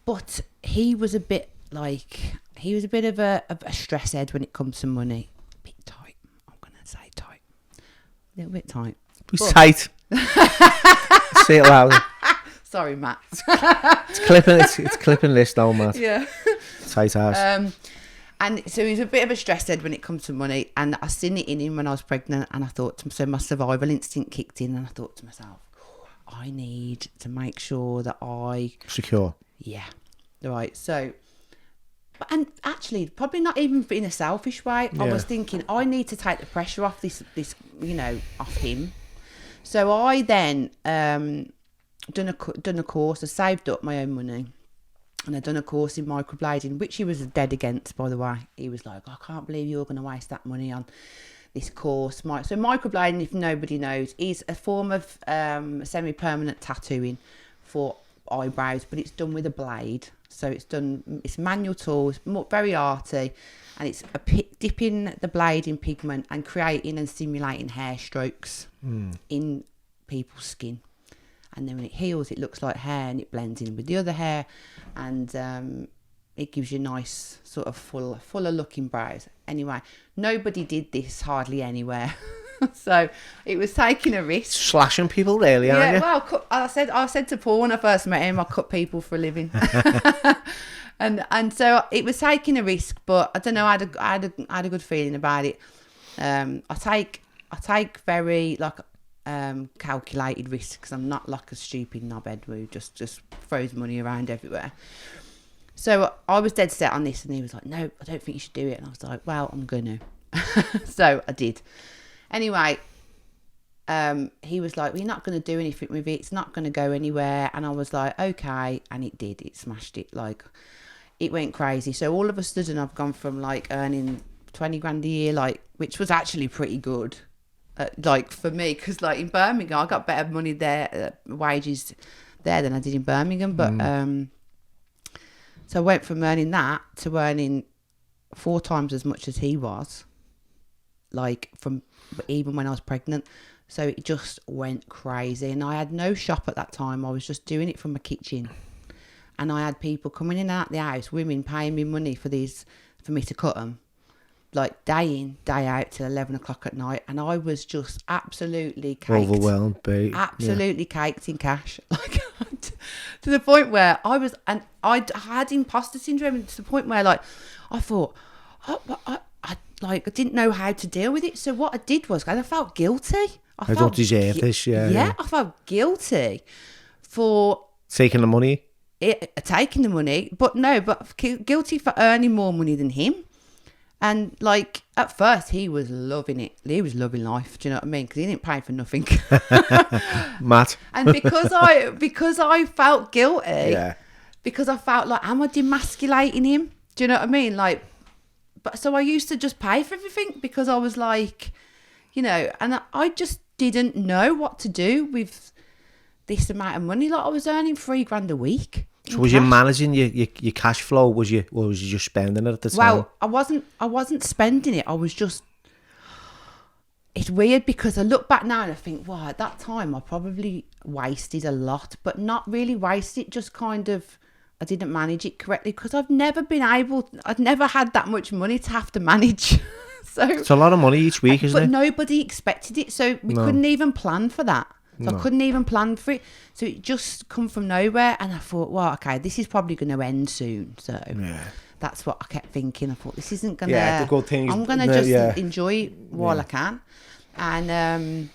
Speaker 3: But he was a bit of a stress head when it comes to money. A bit tight. I'm going to say tight. A little bit tight.
Speaker 2: Who's tight? Say it loud.
Speaker 3: Sorry, Matt.
Speaker 2: It's clipping this now, Matt.
Speaker 3: Yeah.
Speaker 2: Tight ass.
Speaker 3: And so he's a bit of a stress head when it comes to money, and I seen it in him when I was pregnant, and I thought, so my survival instinct kicked in, and I thought to myself, I need to make sure that I
Speaker 2: secure.
Speaker 3: Yeah. Right. So, and actually, probably not even in a selfish way. Yeah. I was thinking, I need to take the pressure off this, off him. So I then done a course. I saved up my own money, and I'd done a course in microblading, which he was dead against, by the way. He was like, I can't believe you're going to waste that money on this course. So microblading, if nobody knows, is a form of semi-permanent tattooing for eyebrows, but it's done with a blade. So it's manual tools, very arty, and it's dipping the blade in pigment and creating and simulating hair strokes in people's skin. And then when it heals, it looks like hair and it blends in with the other hair, and it gives you nice sort of fuller looking brows. Anyway, nobody did this hardly anywhere. So it was taking a risk.
Speaker 2: Slashing people, really, aren't you?
Speaker 3: Well, I said to Paul when I first met him, I cut people for a living. and so it was taking a risk, but I don't know, I had a good feeling about it. I take very like calculated risks. I'm not like a stupid knobhead who just throws money around everywhere. So I was dead set on this, and he was like, no, I don't think you should do it. And I was like, well, I'm gonna. So I did. Anyway, he was like, well, you're not going to do anything with it. It's not going to go anywhere. And I was like, okay. And it did. It smashed it. Like, it went crazy. So all of a sudden, I've gone from like earning 20 grand a year, like, which was actually pretty good. Like for me, because like in Birmingham, I got better money there, wages there than I did in Birmingham. But so I went from earning that to earning 4 times as much as he was, like from even when I was pregnant. So it just went crazy, and I had no shop at that time. I was just doing it from my kitchen, and I had people coming in and out the house, women paying me money for me to cut them, like day in, day out till 11 o'clock at night. And I was just absolutely caked.
Speaker 2: Overwhelmed, babe.
Speaker 3: Absolutely caked in cash. Like, to the point where I had imposter syndrome, to the point where like, I thought, I didn't know how to deal with it. So what I did was, I felt guilty.
Speaker 2: I don't deserve this, yeah.
Speaker 3: I felt guilty for
Speaker 2: taking the money.
Speaker 3: Taking the money, but guilty for earning more money than him. And like at first, he was loving it. He was loving life. Do you know what I mean? Because he didn't pay for nothing.
Speaker 2: Matt.
Speaker 3: And because I felt guilty, because I felt like, am I demasculating him? Do you know what I mean? Like, but so I used to just pay for everything, because I was like, you know, and I just didn't know what to do with this amount of money. Like, I was earning 3 grand a week.
Speaker 2: So was you managing your cash flow? Or was you just spending it at the time?
Speaker 3: Well, I wasn't spending it. I was just. It's weird, because I look back now and I think, wow, at that time I probably wasted a lot, but not really wasted. Just kind of, I didn't manage it correctly, because I've never had that much money to have to manage. So
Speaker 2: it's a lot of money each week, isn't it?
Speaker 3: But nobody expected it, so we couldn't even plan for that. So I couldn't even plan for it. So it just come from nowhere, and I thought, well, okay, this is probably going to end soon. So that's what I kept thinking. I thought, this isn't going to...
Speaker 2: Yeah, the good things...
Speaker 3: I'm going to just enjoy it while I can. And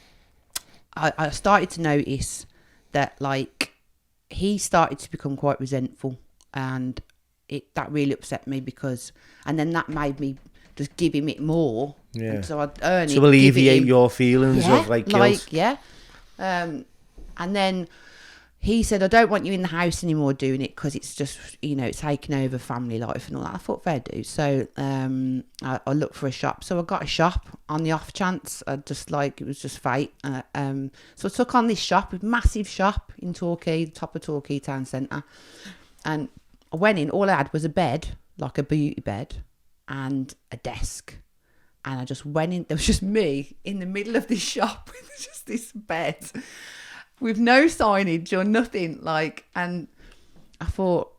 Speaker 3: I started to notice that, like, he started to become quite resentful, and that really upset me, because... And then that made me just give him it more. Yeah. And so I'd earn it.
Speaker 2: To alleviate your feelings of, like, guilt.
Speaker 3: And then he said, I don't want you in the house anymore doing it, because it's just, you know, it's taking over family life and all that. I thought, fair do. So I looked for a shop. So I got a shop on the off chance. It was just fate. So I took on this shop, a massive shop in Torquay, the top of Torquay town centre. And I went in, all I had was a bed, like a beauty bed, and a desk. And I just went in, there was just me in the middle of this shop with just this bed with no signage or nothing, like, and I thought,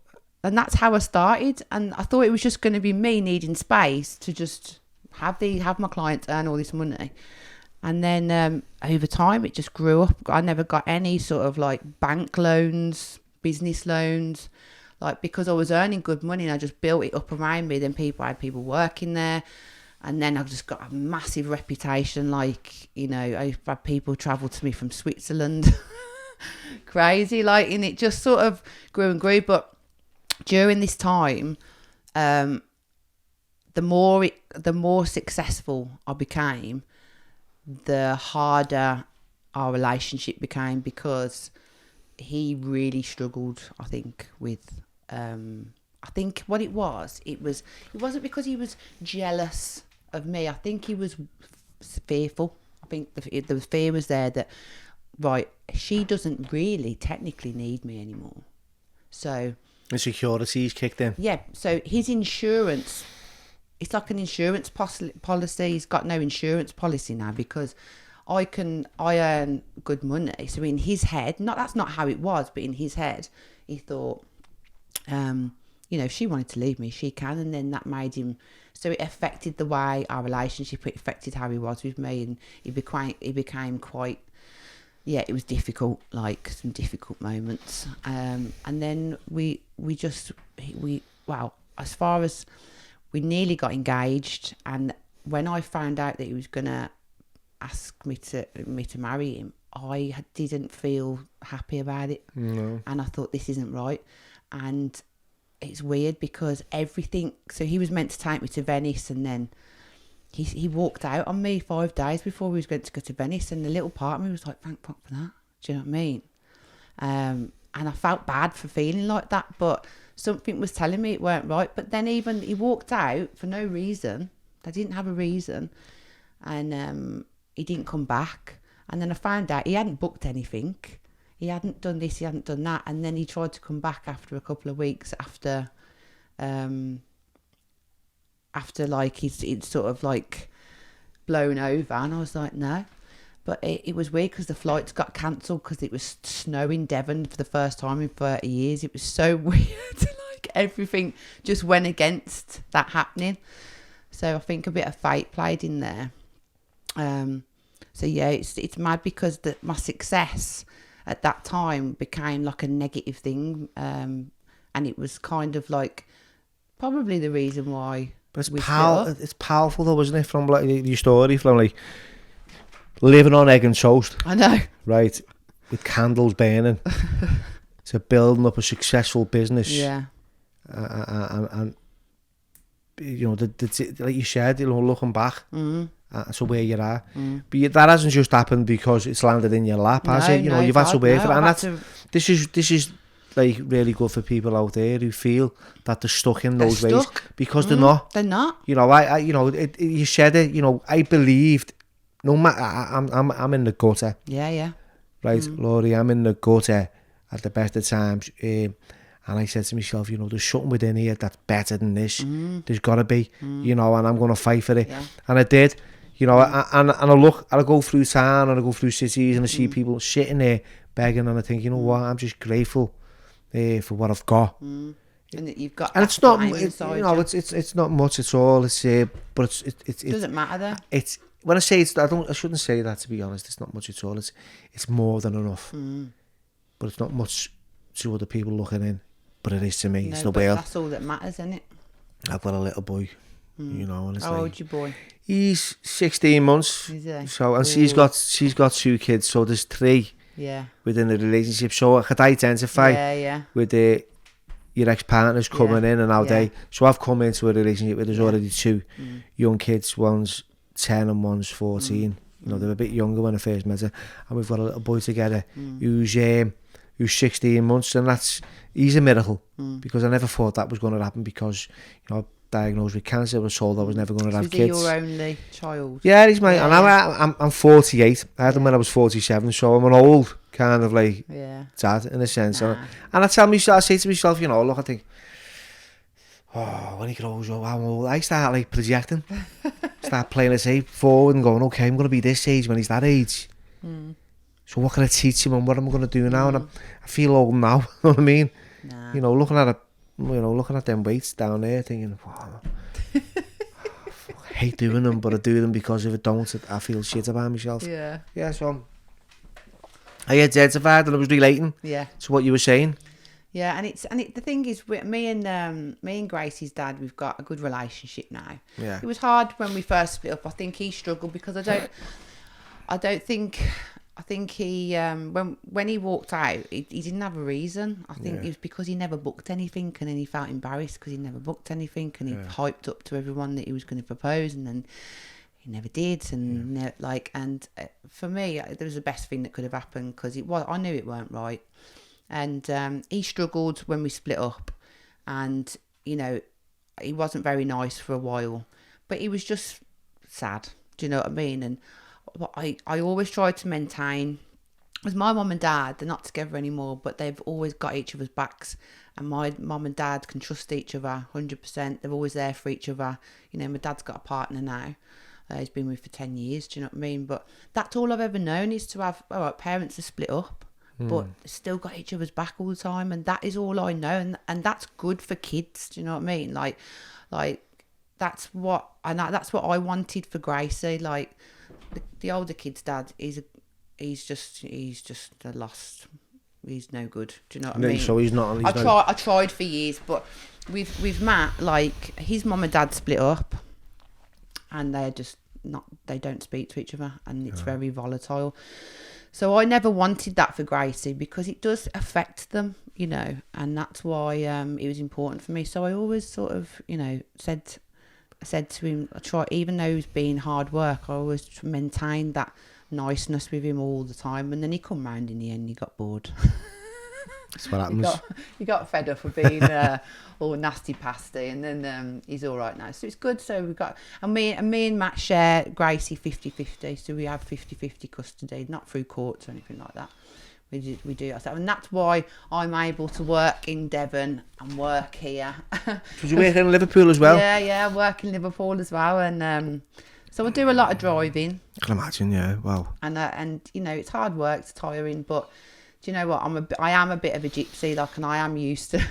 Speaker 3: and that's how I started. And I thought it was just going to be me needing space to just have my clients earn all this money. And then over time, it just grew up. I never got any sort of like bank loans, business loans, like, because I was earning good money and I just built it up around me. Then I had people working there. And then I've just got a massive reputation. Like, you know, I've had people travel to me from Switzerland. Crazy. Like, and it just sort of grew and grew. But during this time, the more successful I became, the harder our relationship became, because he really struggled, I think, with... I think what it wasn't because he was jealous of me. I think he was fearful. I think the fear was there that, right, she doesn't really technically need me anymore. So
Speaker 2: Insecurities kicked in.
Speaker 3: Yeah, so his insurance, it's like an insurance policy. He's got no insurance policy now because I earn good money. So in his head, that's not how it was, but in his head, he thought, if she wanted to leave me, she can. And then that made him, so it affected the way our relationship, it affected how he was with me. And he became quite, it was difficult, like some difficult moments. And then as far as we nearly got engaged, and when I found out that he was going to ask me to marry him, I didn't feel happy about it.
Speaker 2: No.
Speaker 3: And I thought, this isn't right. And it's weird because everything, so he was meant to take me to Venice, and then he walked out on me 5 days before we was going to go to Venice, and the little part of me was like, thank fuck for that. Do you know what I mean? And I felt bad for feeling like that, but something was telling me it weren't right. But then even he walked out for no reason. I didn't have a reason. And he didn't come back. And then I found out he hadn't booked anything. He hadn't done this, he hadn't done that. And then he tried to come back after a couple of weeks after like he'd sort of like blown over. And I was like, no. But it was weird because the flights got cancelled because it was snowing in Devon for the first time in 30 years. It was so weird. Like everything just went against that happening. So I think a bit of fate played in there. So yeah, it's mad because my success at that time became like a negative thing. And it was kind of like probably the reason why.
Speaker 2: But it's powerful though, isn't it? From like your story, from like living on egg and toast.
Speaker 3: I know.
Speaker 2: Right. With candles burning. To building up a successful business.
Speaker 3: Yeah.
Speaker 2: And like you said, looking back. So where you're at. But that hasn't just happened because it's landed in your lap, has it? You've had to work for it. And this is like really good for people out there who feel that they're stuck in those ways because they're not.
Speaker 3: They're not.
Speaker 2: You said it. I believed. No matter, I'm in the gutter.
Speaker 3: Yeah.
Speaker 2: Right, Laurie, I'm in the gutter at the best of times. And I said to myself, there's something within here that's better than this. There's got to be, and I'm going to fight for it. Yeah. And I did, and I go through town and I go through cities and I see people sitting there begging, and I think, what, I'm just grateful for what I've got.
Speaker 3: And that you've got.
Speaker 2: And it's not, it's not much at all. It's but it's
Speaker 3: doesn't matter though.
Speaker 2: When I say I shouldn't say that, to be honest. It's not much at all. It's more than enough. But it's not much to other people looking in. But it is to me. It's the world.
Speaker 3: That's all that matters, isn't it?
Speaker 2: I've got a little boy, and it's
Speaker 3: how old's your boy?
Speaker 2: He's 16 months.
Speaker 3: Is he?
Speaker 2: So, and she's got 2 kids. So there's 3 within the relationship. So I could identify with your ex-partners coming in and out there. So I've come into a relationship where there's already 2 young kids. One's 10 and one's 14. They're a bit younger when I first met her, and we've got a little boy together who's 16 months, and he's a miracle because I never thought that was going to happen because diagnosed with cancer. I was told I was never going to have kids.
Speaker 3: Is he your only child?
Speaker 2: Yeah, he's my. And I'm 48. I had him when I was 47, so I'm an old kind of like dad in a sense. And I say to myself, look, I think, when he grows up, I'm old. I start like projecting, start playing it safe forward and going, okay, I'm going to be this age when he's that age. So what can I teach him and what am I going to do now? And I feel old now. You know what I mean?
Speaker 3: Nah.
Speaker 2: Looking at them weights down there, thinking, wow, I hate doing them, but I do them because if I don't, I feel shit about myself.
Speaker 3: Yeah.
Speaker 2: Yeah. So I identified and I was relating.
Speaker 3: Yeah.
Speaker 2: To what you were saying.
Speaker 3: Yeah, and the thing is, me and Gracie's dad, we've got a good relationship now.
Speaker 2: Yeah.
Speaker 3: It was hard when we first split up. I think he struggled because I think he when he walked out, he didn't have a reason. I think it was because he never booked anything, and then he felt embarrassed because he never booked anything, and he hyped up to everyone that he was going to propose, and then he never did. And for me, it was the best thing that could have happened because I knew it weren't right. And he struggled when we split up, and he wasn't very nice for a while, but he was just sad. Do you know what I mean? And I always tried to maintain Because my mum and dad, they're not together anymore, but they've always got each other's backs. And my mum and dad can trust each other 100%. They're always there for each other. You know, my dad's got a partner now. He's been with for 10 years, do you know what I mean? But that's all I've ever known, is to have, all right, parents are split up, but still got each other's back all the time. And that is all I know. And that's good for kids, do you know what I mean? Like that's what I wanted for Gracie. Like, the older kid's dad, he's just a lost. He's no good. Do you know what I mean?
Speaker 2: So he's not.
Speaker 3: I tried for years, but with Matt, like, his mum and dad split up, and they're just not. They don't speak to each other, and it's very volatile. So I never wanted that for Gracie, because it does affect them, you know, and that's why it was important for me. So I always sort of, you know, said to him, I try, even though he was being hard work, I always maintained that niceness with him all the time. And then he come round in the end, he got bored.
Speaker 2: That's what happens.
Speaker 3: He got fed up of being all nasty pasty, and then he's all right now. So it's good. So we've got, and me and Matt share Gracie 50-50. So we have 50-50 custody, not through courts or anything like that. We do ourselves, and that's why I'm able to work in Devon and work here.
Speaker 2: Did you work in Liverpool as well?
Speaker 3: Yeah, I work in Liverpool as well, and so I do a lot of driving.
Speaker 2: I can imagine, yeah. Wow.
Speaker 3: And you know, it's hard work, it's tiring, but do you know what? I am a bit of a gypsy, like, and I am used to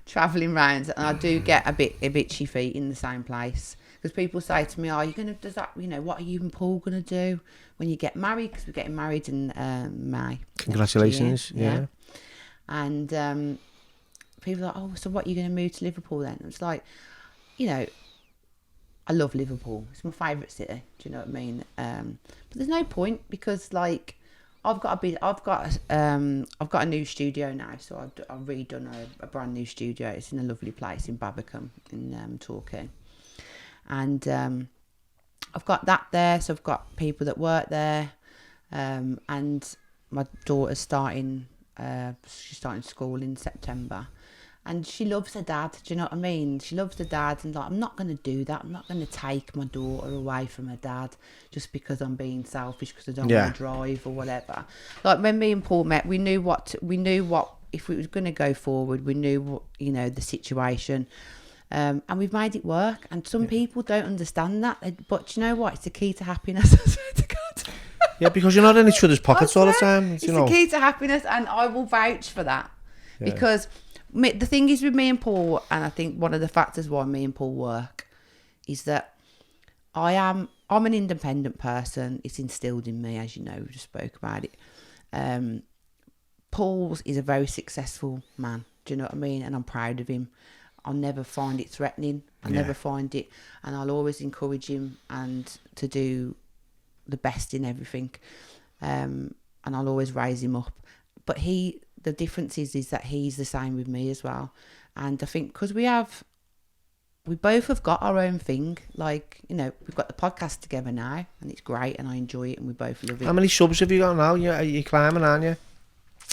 Speaker 3: travelling round, and I do get a bit itchy feet in the same place. Because people say to me, what are you and Paul going to do when you get married? Because we're getting married in May.
Speaker 2: Congratulations. Yeah.
Speaker 3: And people are like, oh, so what, are you going to move to Liverpool then? And it's like, you know, I love Liverpool. It's my favourite city. Do you know what I mean? But there's no point, because, like, I've got a new studio now. So I've redone a brand new studio. It's in a lovely place in Babbacombe in Torquay. And I've got that there, so I've got people that work there, and my daughter's starting school in September, and she loves her dad. Do you know what I mean? She loves her dad, and like, I'm not going to do that. I'm not going to take my daughter away from her dad just because I'm being selfish, because I don't want to drive or whatever. Like, when me and Paul met, we knew what if we was going to go forward. We knew what, you know, the situation. And we've made it work, and some people don't understand that, but you know what? It's the key to happiness. I swear to God.
Speaker 2: Yeah, because you're not in each other's pockets all the time.
Speaker 3: It's the key to happiness, and I will vouch for that. Yeah. Because the thing is with me and Paul, and I think one of the factors why me and Paul work, is that I'm an independent person. It's instilled in me, as you know, we just spoke about it. Paul is a very successful man. Do you know what I mean? And I'm proud of him. I'll never find it threatening. I'll never find it, and I'll always encourage him and to do the best in everything, and I'll always raise him up. But the difference is that he's the same with me as well, and I think because we both have got our own thing. Like, you know, we've got the podcast together now, and it's great, and I enjoy it, and we both love it.
Speaker 2: How many subs have you got now? You're climbing, aren't you?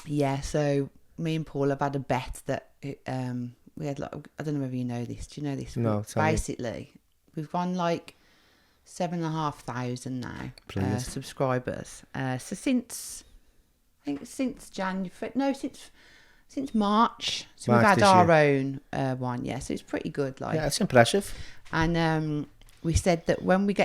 Speaker 3: Yeah. So me and Paul have had a bet that. We had, like, I don't know whether you know this. Do you know this?
Speaker 2: No,
Speaker 3: basically, we've gone like 7,500 now subscribers. So since March, so we've had our own one. Yeah, so it's pretty good. Like,
Speaker 2: yeah, it's impressive.
Speaker 3: And we said that when we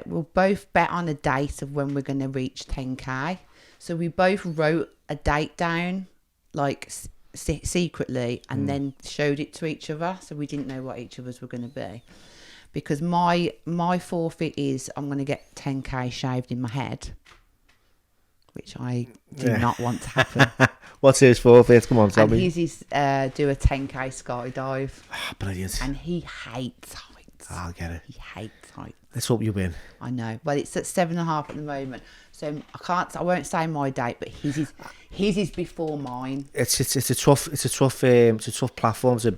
Speaker 3: we'll both bet on a date of when we're going to reach 10k. So we both wrote a date down, like, secretly, and then showed it to each other, so we didn't know what each of us were going to be, because my forfeit is I'm going to get 10k shaved in my head, which I do not want to happen.
Speaker 2: What's his forfeit? Come on, tell me.
Speaker 3: His is do a 10k skydive.
Speaker 2: Brilliant.
Speaker 3: And he hates heights.
Speaker 2: I'll get it.
Speaker 3: He hates heights.
Speaker 2: Let's hope you win.
Speaker 3: I know. Well, it's at 7.5 at the moment, so I won't say my date, but his is before mine.
Speaker 2: It's a tough platform to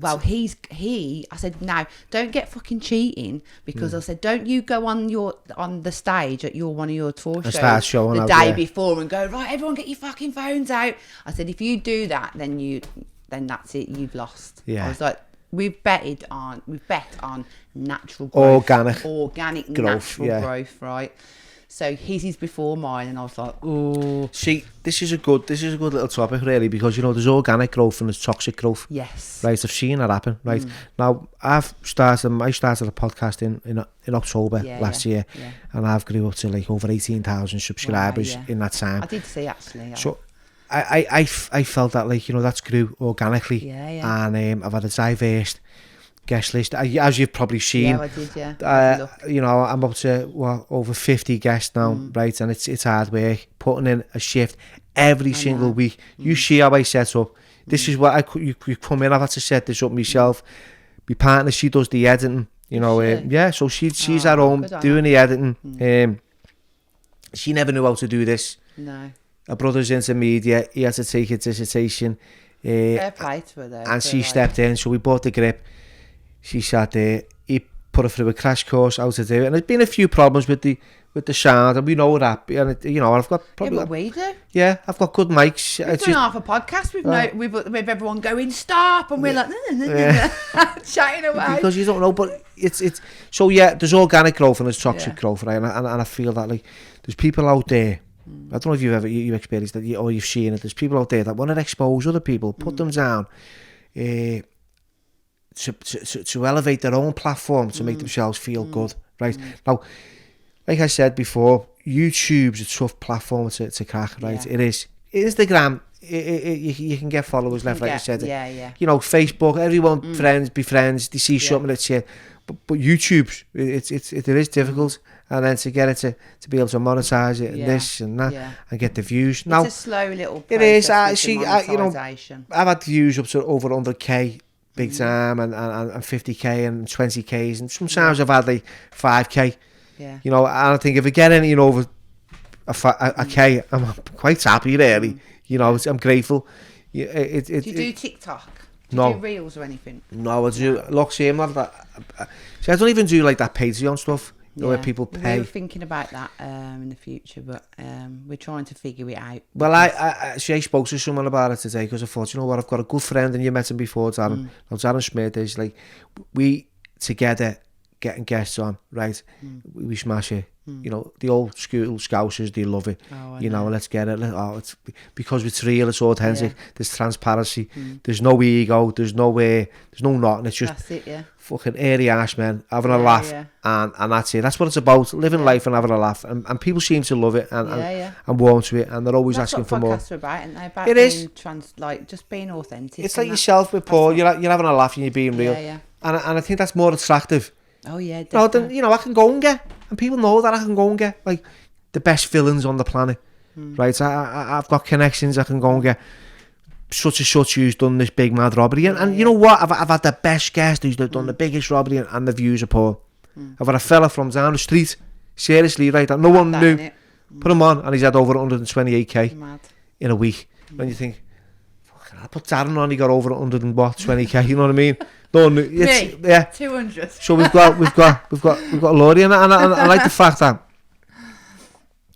Speaker 3: well, I said, no, don't get fucking cheating, because I said, don't you go on the stage at one of your tour shows the day before and go, right, everyone get your fucking phones out. I said, if you do that, then that's it, you've lost. Yeah. I was like, we've bet on natural growth, organic growth, natural growth, right? So his is before mine, and I was like, oh.
Speaker 2: See, this is a good little topic, really, because, you know, there's organic growth and there's toxic growth.
Speaker 3: Yes.
Speaker 2: Right, I've seen it happen, right? Now, I started a podcast in October last year, and I've grew up to like over 18,000 subscribers in that time.
Speaker 3: I did see, actually. Yeah.
Speaker 2: So I felt that, like, you know, that's grew organically. And I've had a diverse guest list, as you've probably seen.
Speaker 3: Yeah, I did,
Speaker 2: you know, I'm up to over 50 guests now, right? And it's hard work, putting in a shift every single week. You see how I set up. This is what you come in. I've had to set this up myself. My partner, she does the editing. You know, so she's at home doing the editing. She never knew how to do this.
Speaker 3: No.
Speaker 2: Her brother's into media. He had to take a dissertation.
Speaker 3: Fair play to her, though.
Speaker 2: And she stepped in, so we bought the grip. She sat there. He put her through a crash course how to do it. And there's been a few problems with the sound, and we know that. And you know, I've got probably.
Speaker 3: Yeah, but we do.
Speaker 2: Yeah, I've got good mics.
Speaker 3: We've done half a podcast with everyone going stop, and we're like chatting away
Speaker 2: because you don't know. But it's so there's organic growth and there's toxic growth, right? And I feel that, like, there's people out there. I don't know if you've ever experienced that or you've seen it. There's people out there that want to expose other people, put them down. To elevate their own platform to make themselves feel good, right? Now, like I said before, YouTube's a tough platform to crack, right? It is. Instagram, you can get followers left, like you said. You know, Facebook, everyone be friends. They see something that's shit, but YouTube, it is difficult. And then to get it to be able to monetize it and this and that and get the views. Now,
Speaker 3: it's a slow little process.
Speaker 2: It is. You know, I've had views up to over 100k. Big time and 50k and 20k's, and sometimes I've had like 5k. You know, and I think if I get anything over a k, I'm quite happy, really. You know, I'm grateful.
Speaker 3: Do you do TikTok? Do you do reels or anything?
Speaker 2: No, I do. Look, see, I'm not that. See, I don't even do like that Patreon stuff. Where people pay.
Speaker 3: We were thinking about that in the future, but we're trying to figure it out.
Speaker 2: Well, I spoke to someone about it today because I thought, you know what, I've got a good friend, and you met him before, Darren. Now, Darren Smith is like, we together getting guests on, right? We smash it. You know, the old school Scousers, they love it. You know, let's get it. It's because it's real, it's authentic. There's transparency. There's no ego. There's no nothing. It's just fucking airy ass men having a laugh, and that's it. That's what it's about. Living life and having a laugh, and people seem to love it and warm to it, and they're always asking for more.
Speaker 3: That's what podcasts are about, and they're about
Speaker 2: it
Speaker 3: being
Speaker 2: is
Speaker 3: like just being authentic.
Speaker 2: It's like yourself with Paul. You're having a laugh and you're being real, and I think that's more attractive.
Speaker 3: Oh yeah, definitely.
Speaker 2: No, then, you know, I can go and get, and people know that I can go and get like the best villains on the planet, right? I've got connections. I can go and get such and such who's done this big mad robbery, and you know what? I've had the best guest who's done the biggest robbery, and the views are poor. I've had a fella from down the street, seriously, right? That no one knew. Put him on, and he's had over 128k in a week. When you think, fucking, I put Darren on, he got over 120k. You know what I mean? No, it's,
Speaker 3: me, 200.
Speaker 2: So we've got Laurie, and I like the fact that,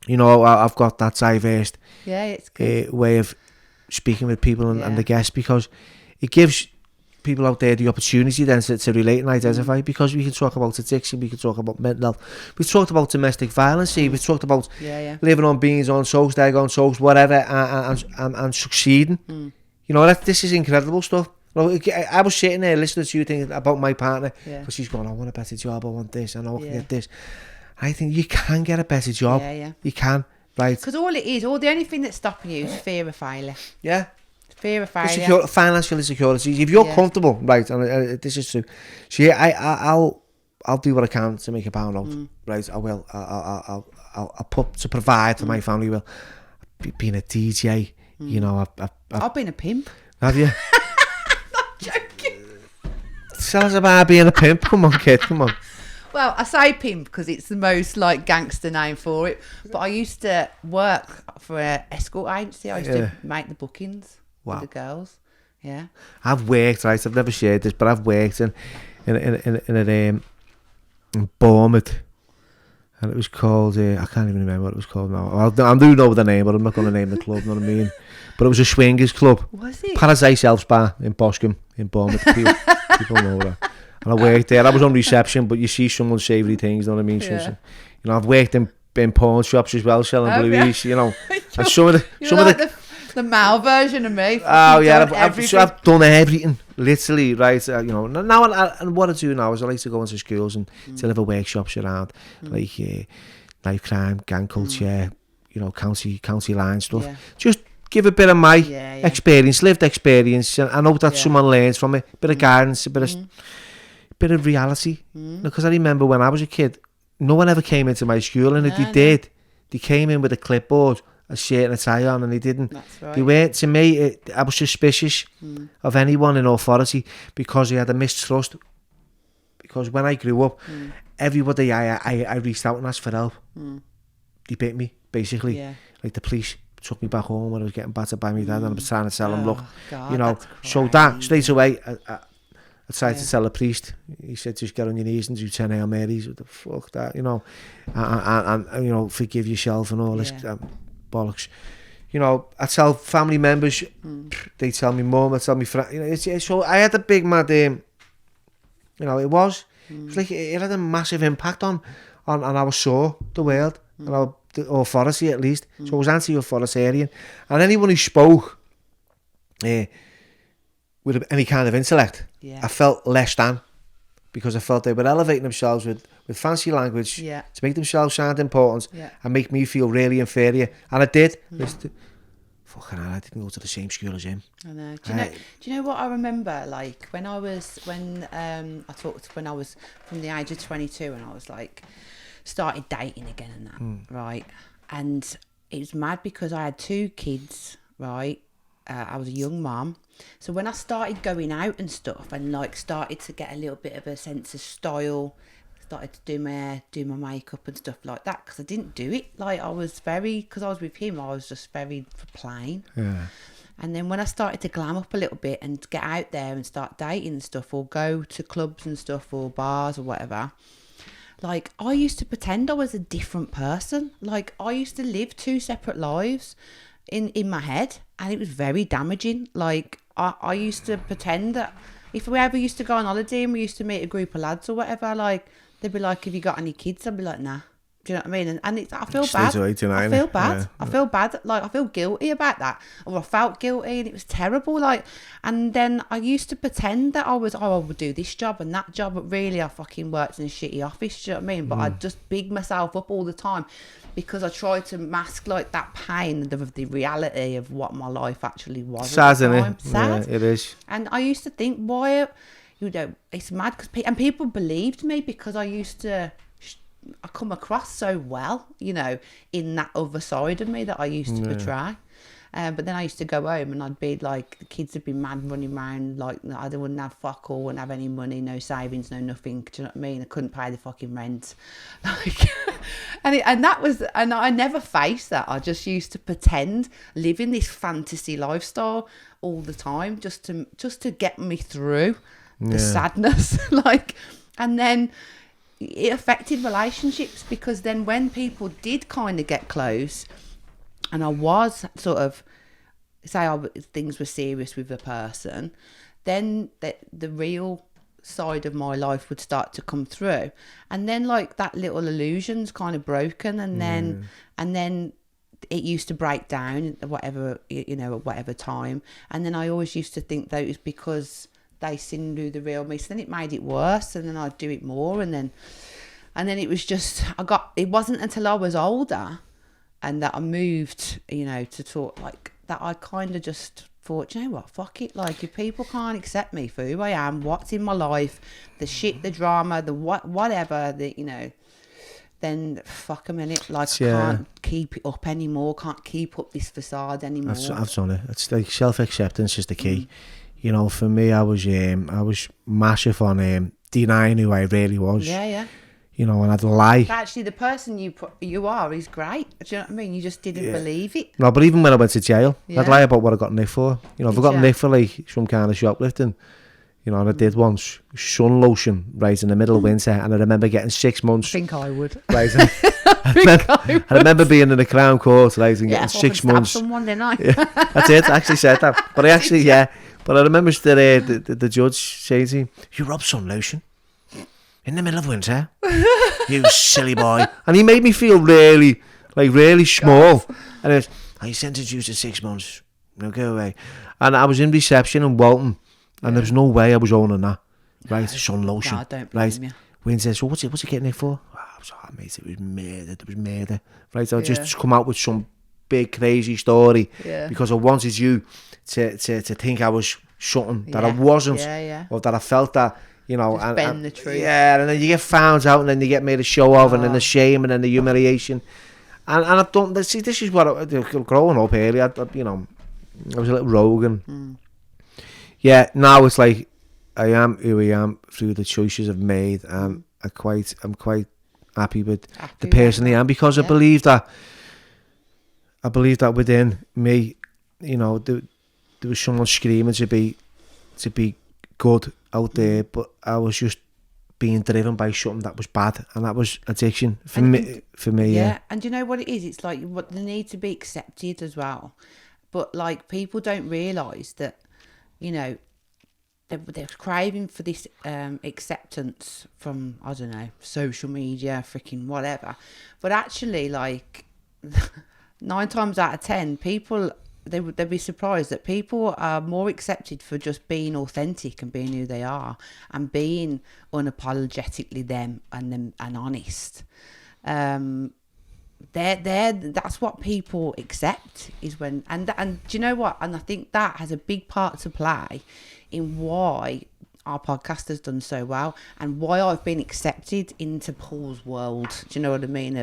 Speaker 2: you know, I've got that diverse
Speaker 3: it's good.
Speaker 2: way of speaking with people and the guests, because it gives people out there the opportunity then to relate and identify, because we can talk about addiction, we can talk about mental health, we've talked about domestic violence, we've talked about living on beans, on toast, egg on toast, whatever, and succeeding. You know, this is incredible stuff. I was sitting there listening to you thinking about my partner, because she's going, I want a better job, I want this, I know I can get this. I think you can get a better job. You can, right? Because
Speaker 3: all it is, the only thing that's stopping you is fear of failure. Fear of failure.
Speaker 2: Financial insecurity. If you're comfortable, right, and this is true. So I'll do what I can to make a pound out, right? I will. I'll put to provide for my family. Well, being a DJ, you know,
Speaker 3: I've been a pimp.
Speaker 2: Have you?
Speaker 3: Not joking.
Speaker 2: Tell us about being a pimp. Come on, kid. Come on.
Speaker 3: Well, I say pimp because it's the most like gangster name for it. But I used to work for an escort agency. I used to make the bookings for the girls. Yeah. I've
Speaker 2: worked, right? I've never shared this, but I've worked in Bournemouth, and it was called. I can't even remember what it was called now. I do know the name, but I'm not going to name the club. You know what I mean? But it was a swingers club.
Speaker 3: Was it?
Speaker 2: Paradise Elf Bar in Boscombe in Bournemouth. People know that. And I worked there. I was on reception, but you see someone's savoury things, you know what I mean? So, you know, I've worked in been pawn shops as well, selling blueies, you know. And some of
Speaker 3: the male version of me.
Speaker 2: Oh yeah, I've done everything, literally, right? You know, now and what I do now is I like to go into schools and deliver workshops around like knife crime, gang culture, you know, county line stuff. Yeah. Just give a bit of my experience, lived experience, and I hope that someone learns from it. Bit of guidance, a bit of reality. Because I remember when I was a kid, no one ever came into my school, and if they did, they came in with a clipboard, a shirt and a tie on, and they didn't. That's right. They weren't, to me, I was suspicious of anyone in authority because they had a mistrust. Because when I grew up, everybody I reached out and asked for help. They bit me, basically. Yeah. Like the police took me back home when I was getting battered by my dad, and I was trying to tell him, look, God, you know, so that straight away, I tried to tell the priest. He said, just get on your knees and do 10 Hail Marys. What the fuck that, you know, and you know, forgive yourself and all this bollocks. You know, I tell family members, they tell me mum, I tell me friends, you know, so I had a big mad, you know, it was like, it had a massive impact on how I saw the world, and our the authority at least. So I was anti-authoritarian, and anyone who spoke with any kind of intellect, I felt less than, because I felt they were elevating themselves with fancy language to make themselves sound important and make me feel really inferior. And I did. Fucking hell, I didn't go to the same school as him.
Speaker 3: I know. Do you know what I remember? Like when I was from the age of 22, and I was like started dating again and that, right? And it was mad because I had 2 kids, right? I was a young mum. So when I started going out and stuff, and like started to get a little bit of a sense of style, started to do my hair, do my makeup and stuff like that, because I didn't do it. Like I was because I was with him, I was just very plain. Yeah. And then when I started to glam up a little bit and get out there and start dating and stuff, or go to clubs and stuff, or bars or whatever, like I used to pretend I was a different person. Like I used to live 2 separate lives in my head, and it was very damaging. Like I used to pretend that if we ever used to go on holiday and we used to meet a group of lads or whatever, like they'd be like, have you got any kids? I'd be like, nah. Do you know what I mean? And I feel bad. I feel bad. Yeah. I feel bad. Like I feel guilty about that, or I felt guilty, and it was terrible. Like, and then I used to pretend that I would do this job and that job, but really I fucking worked in a shitty office. Do you know what I mean? But I'd just big myself up all the time because I tried to mask like that pain of the reality of what my life actually was.
Speaker 2: Sad, isn't it? Sad. Yeah, it is.
Speaker 3: And I used to think, why, you know, it's mad because people believed me because I used to. I come across so well, you know, in that other side of me that I used to portray. But then I used to go home and I'd be like, the kids would be mad running around, like I wouldn't have fuck all, wouldn't have any money, no savings, no nothing. Do you know what I mean? I couldn't pay the fucking rent. Like, and I never faced that. I just used to pretend, living this fantasy lifestyle all the time, just to get me through the sadness. Like, and then it affected relationships, because then when people did kind of get close and I was sort of, say things were serious with a person, then the real side of my life would start to come through, and then like that little illusion's kind of broken, and then it used to break down at whatever, you know, at whatever time, and then I always used to think that it was because they knew the real me, so then it made it worse, and then I'd do it more, and then it was just, it wasn't until I was older and that I moved, you know, to talk like that, I kind of just thought, you know what, fuck it, like if people can't accept me for who I am, what's in my life, the shit, the drama, the whatever, you know, then fuck a minute, like I can't keep it up anymore, can't keep up this facade anymore.
Speaker 2: I've done it. It's like self-acceptance is the key. You know, for me, I was massive on denying who I really was. Yeah. You know, and I'd lie.
Speaker 3: Actually, the person you are is great. Do you know what I mean? You just didn't believe it.
Speaker 2: No, but even when I went to jail, I'd lie about what I got nicked for. You know, if I got nicked for like some kind of shoplifting, you know, and I did once, sun lotion, right, in the middle of winter, and I remember getting 6 months.
Speaker 3: I think I would.
Speaker 2: Right. I remember being in the Crown Court, right, and getting 6 months.
Speaker 3: Someone, didn't I?
Speaker 2: I did. I actually said that. But I actually, But I remember the judge saying to me, you robbed sun lotion. in the middle of winter, you silly boy. And he made me feel really small. And it was, I sentenced you to 6 months. Now go away. And I was in reception in Walton, and there was no way I was owning that. Right, sun lotion.
Speaker 3: No, I don't blame you.
Speaker 2: Wayne says, so what's he getting it for? Oh, I was like, mate, it was murder. Right, I'll just come out with some big crazy story because I wanted you to think I was something that I wasn't, or that I felt that, you know,
Speaker 3: just bend the truth.
Speaker 2: Yeah, and then you get found out, and then you get made a show of, and then the shame, and then the humiliation. And I've done this. See, this is what growing up early. You know, I was a little rogue, and now it's like I am who I am through the choices I've made. I'm quite happy with the person I am, because I believe that within me, you know, there was someone screaming to be good out there, but I was just being driven by something that was bad, and that was addiction for me. Yeah,
Speaker 3: and you know what it is? It's like what the need to be accepted as well. But like, people don't realise that, you know, they're craving for this acceptance from, I don't know, social media, freaking whatever. But actually, like 9 times out of 10, people, they'd be surprised that people are more accepted for just being authentic and being who they are and being unapologetically them and honest. That's what people accept, is when and do you know what? And I think that has a big part to play in why our podcast has done so well and why I've been accepted into Paul's world. Do you know what I mean?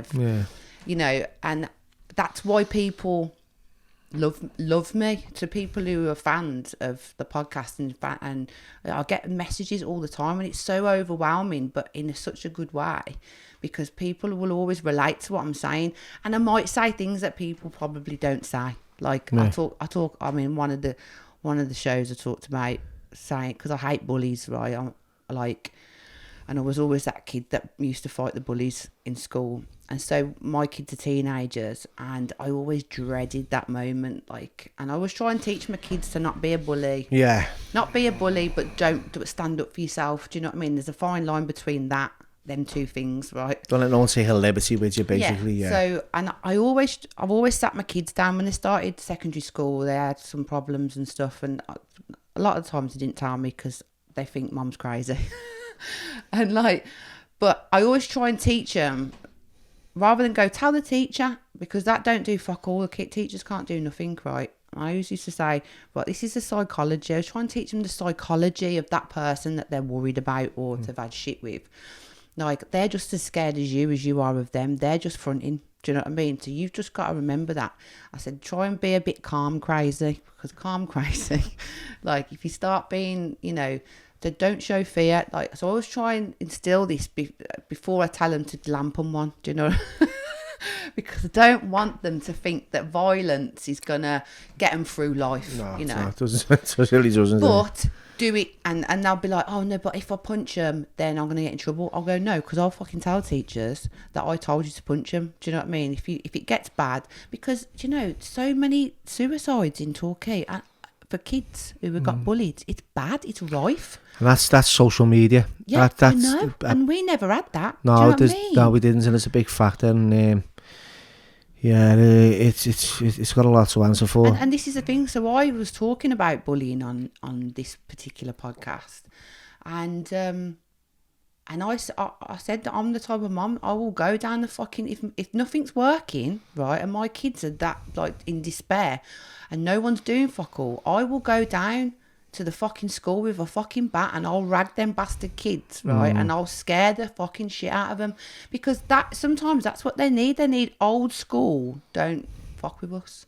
Speaker 3: You know, and that's why people love me. To people who are fans of the podcast, and I get messages all the time, and it's so overwhelming, but in such a good way, because people will always relate to what I'm saying, and I might say things that people probably don't say. Like I talk. I mean, one of the shows I talked about saying, because I hate bullies, right? And I was always that kid that used to fight the bullies in school. And so my kids are teenagers, and I always dreaded that moment. Like, and I always try and teach my kids to not be a bully. Yeah. Not be a bully, but don't stand up for yourself. Do you know what I mean? There's a fine line between them two things, right?
Speaker 2: Don't let no one take a liberty with you, basically. Yeah.
Speaker 3: So, and I've always sat my kids down when they started secondary school. They had some problems and stuff, and a lot of times they didn't tell me because they think mum's crazy. And like, but I always try and teach them, rather than go tell the teacher, because that don't do fuck all. The teachers can't do nothing, right? I always used to say, well, this is the psychology. I was trying to teach them the psychology of that person that they're worried about or they've had shit with. Like, they're just as scared as you are of them. They're just fronting. Do you know what I mean? So you've just got to remember that. I said, try and be a bit calm crazy, because calm crazy, like if you start being, you know, don't show fear. Like, so I always try and instill this before I tell them to lamp on one. Do you know? Because I don't want them to think that violence is gonna get them through life. No, you know,
Speaker 2: it really doesn't.
Speaker 3: But do it, and they'll be like, oh no, but if I punch them, then I'm gonna get in trouble. I'll go, no, because I'll fucking tell teachers that I told you to punch them. Do you know what I mean? If it gets bad, because you know, so many suicides in Torquay for kids who have got bullied, it's bad, it's rife.
Speaker 2: And that's social media.
Speaker 3: Yeah, I know. And we never had that.
Speaker 2: No, no, we didn't, and it's a big factor. And it's got a lot to answer for.
Speaker 3: And this is the thing. So I was talking about bullying on this particular podcast, and I said that I'm the type of mum, I will go down the fucking, if nothing's working, right, and my kids are that, like, in despair, and no one's doing fuck all, I will go down to the fucking school with a fucking bat, and I'll rag them bastard kids, right, and I'll scare the fucking shit out of them, because sometimes that's what they need. They need old school, don't fuck with us.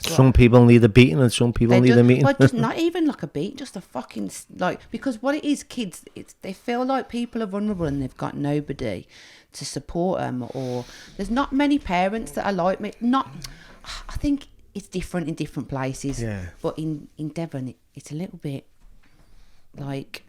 Speaker 2: Some people need a beating, and some people need a meeting.
Speaker 3: Well, just not even like a beat, just a fucking, like, because what it is, kids, they feel like people are vulnerable and they've got nobody to support them, or there's not many parents that are like me. I think it's different in different places. Yeah. But in Devon, it's a little bit like,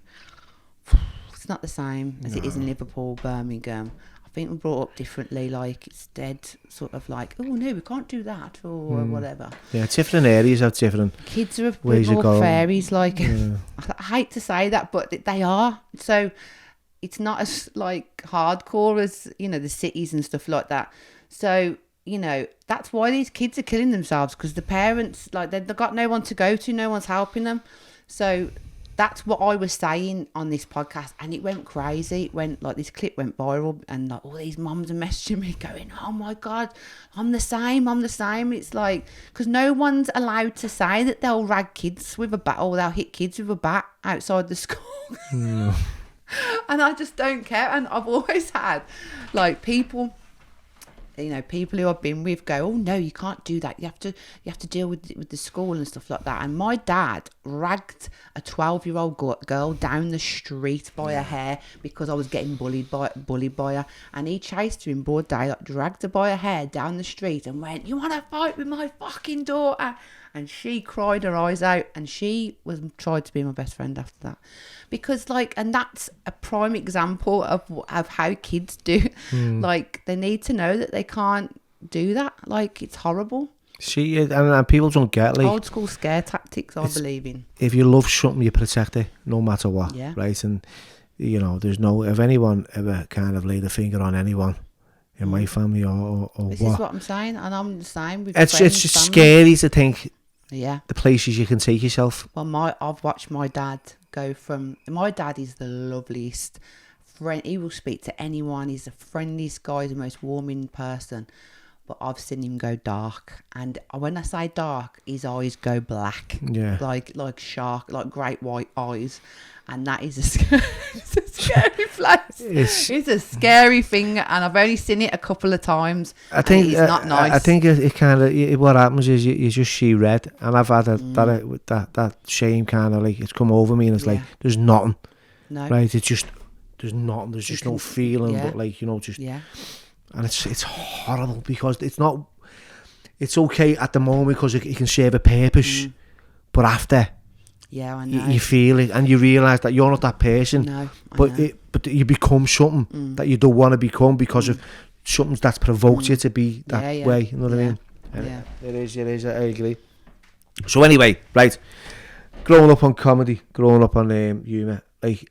Speaker 3: it's not the same as it is in Liverpool, Birmingham. I think we're brought up differently. Like, it's dead sort of like, oh no, we can't do that, or whatever.
Speaker 2: Yeah, different areas have different
Speaker 3: kids are a bit more fairies. Like, I hate to say that, but they are. So, it's not as like hardcore as, you know, the cities and stuff like that. So, you know, that's why these kids are killing themselves, because the parents, like, they've got no one to go to, no one's helping them. So that's what I was saying on this podcast, and it went crazy. It went, like, this clip went viral, and like all these mums are messaging me going, oh my God, I'm the same. It's like, because no one's allowed to say that they'll rag kids with a bat, or they'll hit kids with a bat outside the school.
Speaker 2: No.
Speaker 3: And I just don't care. And I've always had, like, people, you know, people who I've been with go, oh no, you can't do that. You have to deal with the school and stuff like that. And my dad ragged a 12-year-old girl down the street by her hair because I was getting bullied by her. And he chased her in broad daylight, dragged her by her hair down the street and went, you want to fight with my fucking daughter? And she cried her eyes out, and she tried to be my best friend after that. Because, like, and that's a prime example of how kids do. Like, they need to know that they can't do that. Like, it's horrible.
Speaker 2: See, and people don't get, like,
Speaker 3: old school scare tactics, I believe in.
Speaker 2: If you love something, you protect it, no matter what.
Speaker 3: Yeah.
Speaker 2: Right? And, you know, there's no, if anyone ever kind of laid a finger on anyone in my family or
Speaker 3: this is what I'm saying, and I'm the same with
Speaker 2: it's
Speaker 3: friends,
Speaker 2: just
Speaker 3: family.
Speaker 2: scary to think
Speaker 3: Yeah.
Speaker 2: the places you can take yourself.
Speaker 3: Well, I've watched my dad go from, my dad is the loveliest friend. He will speak to anyone. He's the friendliest guy, he's the most warming person. But I've seen him go dark, and when I say dark, his eyes go black.
Speaker 2: Yeah.
Speaker 3: Like shark, like great white eyes. And that is a scary place. It's a scary thing, and I've only seen it a couple of times.
Speaker 2: I think
Speaker 3: it's not nice.
Speaker 2: I think it kind of, what happens is you just see red, and I've had that shame kind of, like, it's come over me, and it's like there's nothing.
Speaker 3: No.
Speaker 2: Right? It's just there's nothing. There's just no feeling, but, like, you know, just and it's horrible, because it's not. It's okay at the moment because it can serve a purpose, but after.
Speaker 3: Yeah, I know.
Speaker 2: You feel it, and you realise that you're not that person.
Speaker 3: No,
Speaker 2: but you become something that you don't want to become because of something that's provoked you to be that way. You know what I mean?
Speaker 3: Yeah.
Speaker 2: It is. I agree. So anyway, right. Growing up on comedy, growing up on humour, like,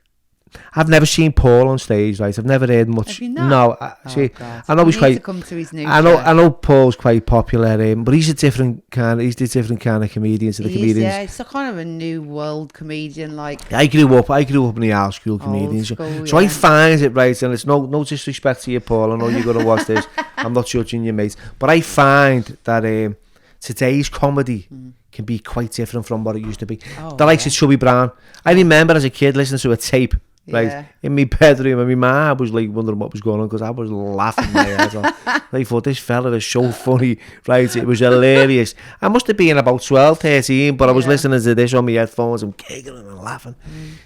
Speaker 2: I've never seen Paul on stage, right? I've never heard much.
Speaker 3: Have you not?
Speaker 2: No, see,
Speaker 3: God.
Speaker 2: I know he's quite.
Speaker 3: To come to his new
Speaker 2: I know Paul's quite popular, but he's a different kind. He's the different kind of comedian to the comedians.
Speaker 3: Yeah, it's a kind of a new world comedian. Like,
Speaker 2: I grew up in the old school comedians, so I find it, right, and it's no disrespect to you, Paul. I know you're gonna watch this. I'm not judging you, mate, but I find that today's comedy can be quite different from what it used to be. The likes of Chubby Brown. I remember as a kid listening to a tape. Right, in my bedroom, and my ma was like wondering what was going on, because I was laughing my head off. I thought, this fella is so funny, right? It was hilarious. I must have been about 12, 13, but I was listening to this on my headphones, and giggling and laughing.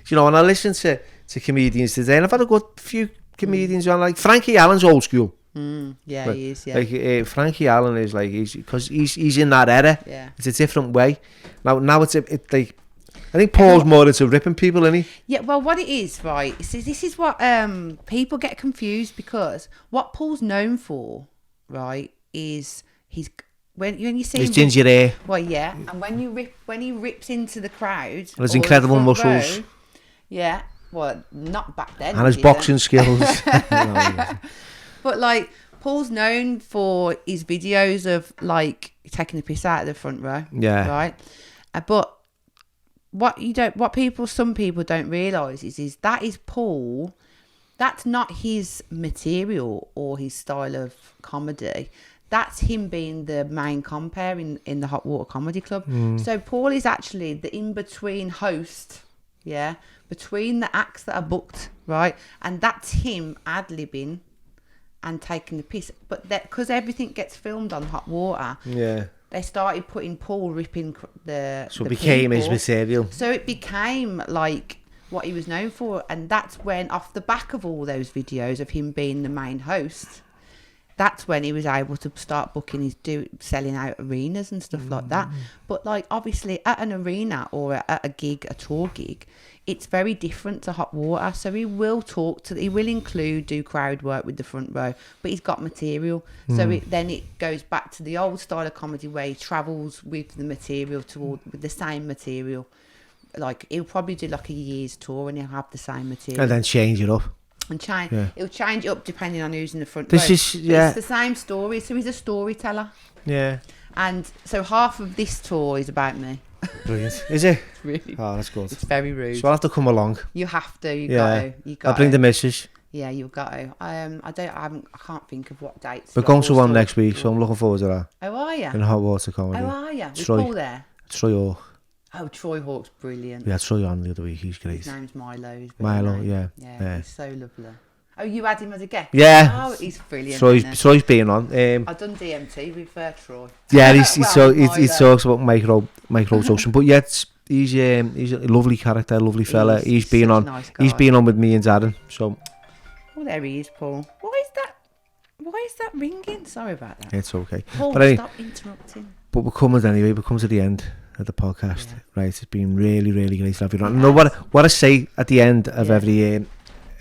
Speaker 2: You know, and I listened to comedians today, and I've had a good few comedians on, like Frankie Allen's old school.
Speaker 3: Yeah,
Speaker 2: But,
Speaker 3: he is. Yeah,
Speaker 2: like Frankie Allen is like, because he's in that era.
Speaker 3: Yeah,
Speaker 2: it's a different way. Now it's like. I think Paul's more into ripping people, isn't he? Yeah,
Speaker 3: well, what it is, right, is this is what people get confused, because what Paul's known for, right, is when you see
Speaker 2: his
Speaker 3: him
Speaker 2: ginger hair.
Speaker 3: Well, yeah, and when he rips into the crowd,
Speaker 2: and his incredible muscles.
Speaker 3: Row, yeah, well, not back then.
Speaker 2: And his boxing skills.
Speaker 3: But, like, Paul's known for his videos of, like, taking the piss out of the front row.
Speaker 2: Yeah.
Speaker 3: Right? But some people don't realise is that is Paul. That's not his material or his style of comedy. That's him being the main compere in the Hot Water Comedy Club. So Paul is actually the in-between host, between the acts that are booked, right? And that's him ad-libbing and taking the piss. But because everything gets filmed on Hot Water, they started putting Paul ripping so it became
Speaker 2: his material.
Speaker 3: So it became like what he was known for, and that's when, off the back of all those videos of him being the main host, that's when he was able to start booking selling out arenas and stuff like that. But, like, obviously at an arena or at a tour gig, it's very different to Hot Water. So he will do crowd work with the front row, but he's got material. So then it goes back to the old style of comedy where he travels with the material with the same material. Like, he'll probably do like a year's tour and he'll have the same material.
Speaker 2: And then change it up.
Speaker 3: And change.
Speaker 2: Yeah.
Speaker 3: It'll change it up depending on who's in the front
Speaker 2: This
Speaker 3: row.
Speaker 2: is, yeah.
Speaker 3: It's the same story. So he's a storyteller.
Speaker 2: Yeah.
Speaker 3: And so half of this tour is about me.
Speaker 2: Brilliant. Is it?
Speaker 3: Really.
Speaker 2: Oh, that's good.
Speaker 3: It's very rude.
Speaker 2: So I'll have to come along.
Speaker 3: You have to. You
Speaker 2: Yeah.
Speaker 3: got to. You got
Speaker 2: I'll bring the missus.
Speaker 3: Yeah, you've got to. I can't think of what dates.
Speaker 2: We're going to one next week, so I'm looking forward to that.
Speaker 3: Oh, are you?
Speaker 2: In hot water comedy.
Speaker 3: Oh, are you? Was
Speaker 2: Troy.
Speaker 3: Paul there?
Speaker 2: Troy Hawk.
Speaker 3: Oh, Troy Hawk's brilliant.
Speaker 2: We had Troy on the other week. He's great.
Speaker 3: His name's Milo. His
Speaker 2: Milo,
Speaker 3: name.
Speaker 2: yeah.
Speaker 3: Yeah, he's so lovely. Oh, you had him as a guest?
Speaker 2: Yeah.
Speaker 3: Oh, he's brilliant. isn't he?
Speaker 2: Troy's been on.
Speaker 3: I've done DMT with Troy.
Speaker 2: Yeah, he
Speaker 3: Milo.
Speaker 2: talks about microdosing, but yeah, he's a lovely character, lovely fella. He's been on.
Speaker 3: Nice guy.
Speaker 2: He's been on with me and Darren. So.
Speaker 3: Oh, there he is, Paul. Why is that ringing? Sorry about that.
Speaker 2: It's okay.
Speaker 3: Paul,
Speaker 2: but
Speaker 3: stop interrupting.
Speaker 2: But we're coming anyway. We're coming to the end of the podcast. Yeah. Right, it's been really, really great to have you on. No, what I say at the end of every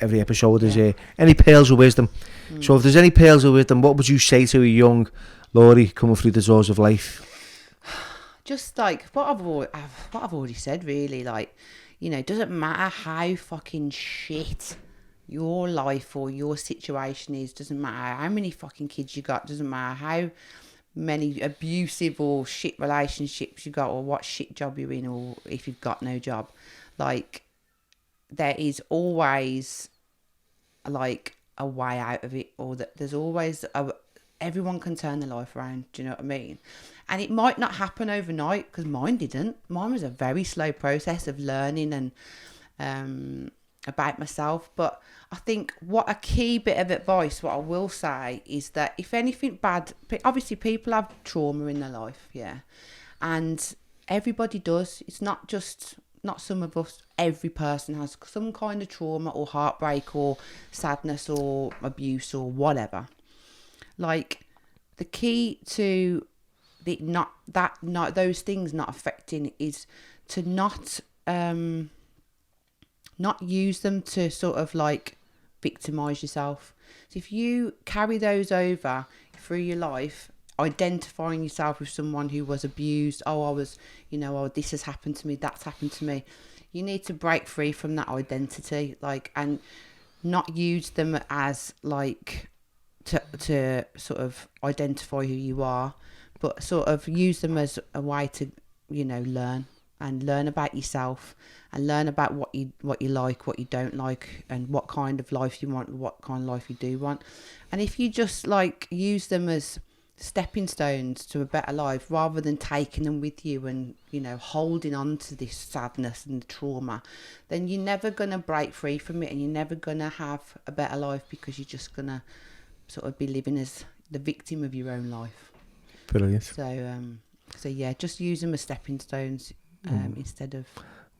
Speaker 2: episode is any pearls of wisdom. So if there's any pearls of wisdom, what would you say to a young Laurie coming through the doors of life?
Speaker 3: Just like what I've already said, really. Like, you know, it doesn't matter how fucking shit your life or your situation is. Doesn't matter how many fucking kids you got. Doesn't matter how many abusive or shit relationships you got, or what shit job you're in, or if you've got no job. Like, there is always like a way out of it, or that there's always everyone can turn their life around. Do you know what I mean? And it might not happen overnight, because mine didn't. Mine was a very slow process of learning and about myself. But I think what a key bit of advice, what I will say, is that if anything bad, obviously people have trauma in their life, yeah, and everybody does. It's not some of us. Every person has some kind of trauma or heartbreak or sadness or abuse or whatever. Like, the key to those things not affecting is to not use them to sort of like victimize yourself. So if you carry those over through your life, identifying yourself with someone who was abused, this has happened to me, that's happened to me, you need to break free from that identity, like, and not use them as like to sort of identify who you are, but sort of use them as a way to, learn about yourself, and learn about what you like, what you don't like, and what kind of life you want, what kind of life you do want. And if you just like use them as stepping stones to a better life, rather than taking them with you and holding on to this sadness and trauma, then you're never gonna break free from it, and you're never gonna have a better life, because you're just gonna sort of be living as the victim of your own life.
Speaker 2: Brilliant.
Speaker 3: So yeah, just use them as stepping stones instead of.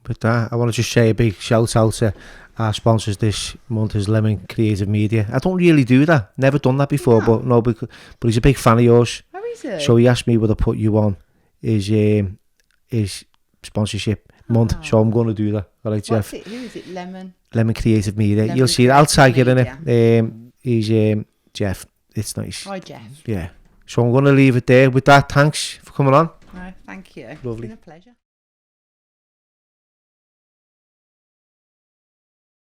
Speaker 2: With that, I want to just say a big shout out to our sponsors this month is Lemon Creative Media. I don't really do that, never done that before, but he's a big fan of yours.
Speaker 3: Oh, is he?
Speaker 2: So he asked me whether to put you on his sponsorship month, so I'm going to do that. All right, Jeff.
Speaker 3: Who is it? Lemon
Speaker 2: Creative Media.
Speaker 3: Lemon
Speaker 2: You'll see it. I'll tag it in
Speaker 3: Media.
Speaker 2: it. He's Jeff. It's nice.
Speaker 3: Hi, Jeff.
Speaker 2: Yeah. So I'm going to leave it there. With that, thanks for coming on.
Speaker 3: No, thank you.
Speaker 2: Lovely.
Speaker 3: It's been a pleasure.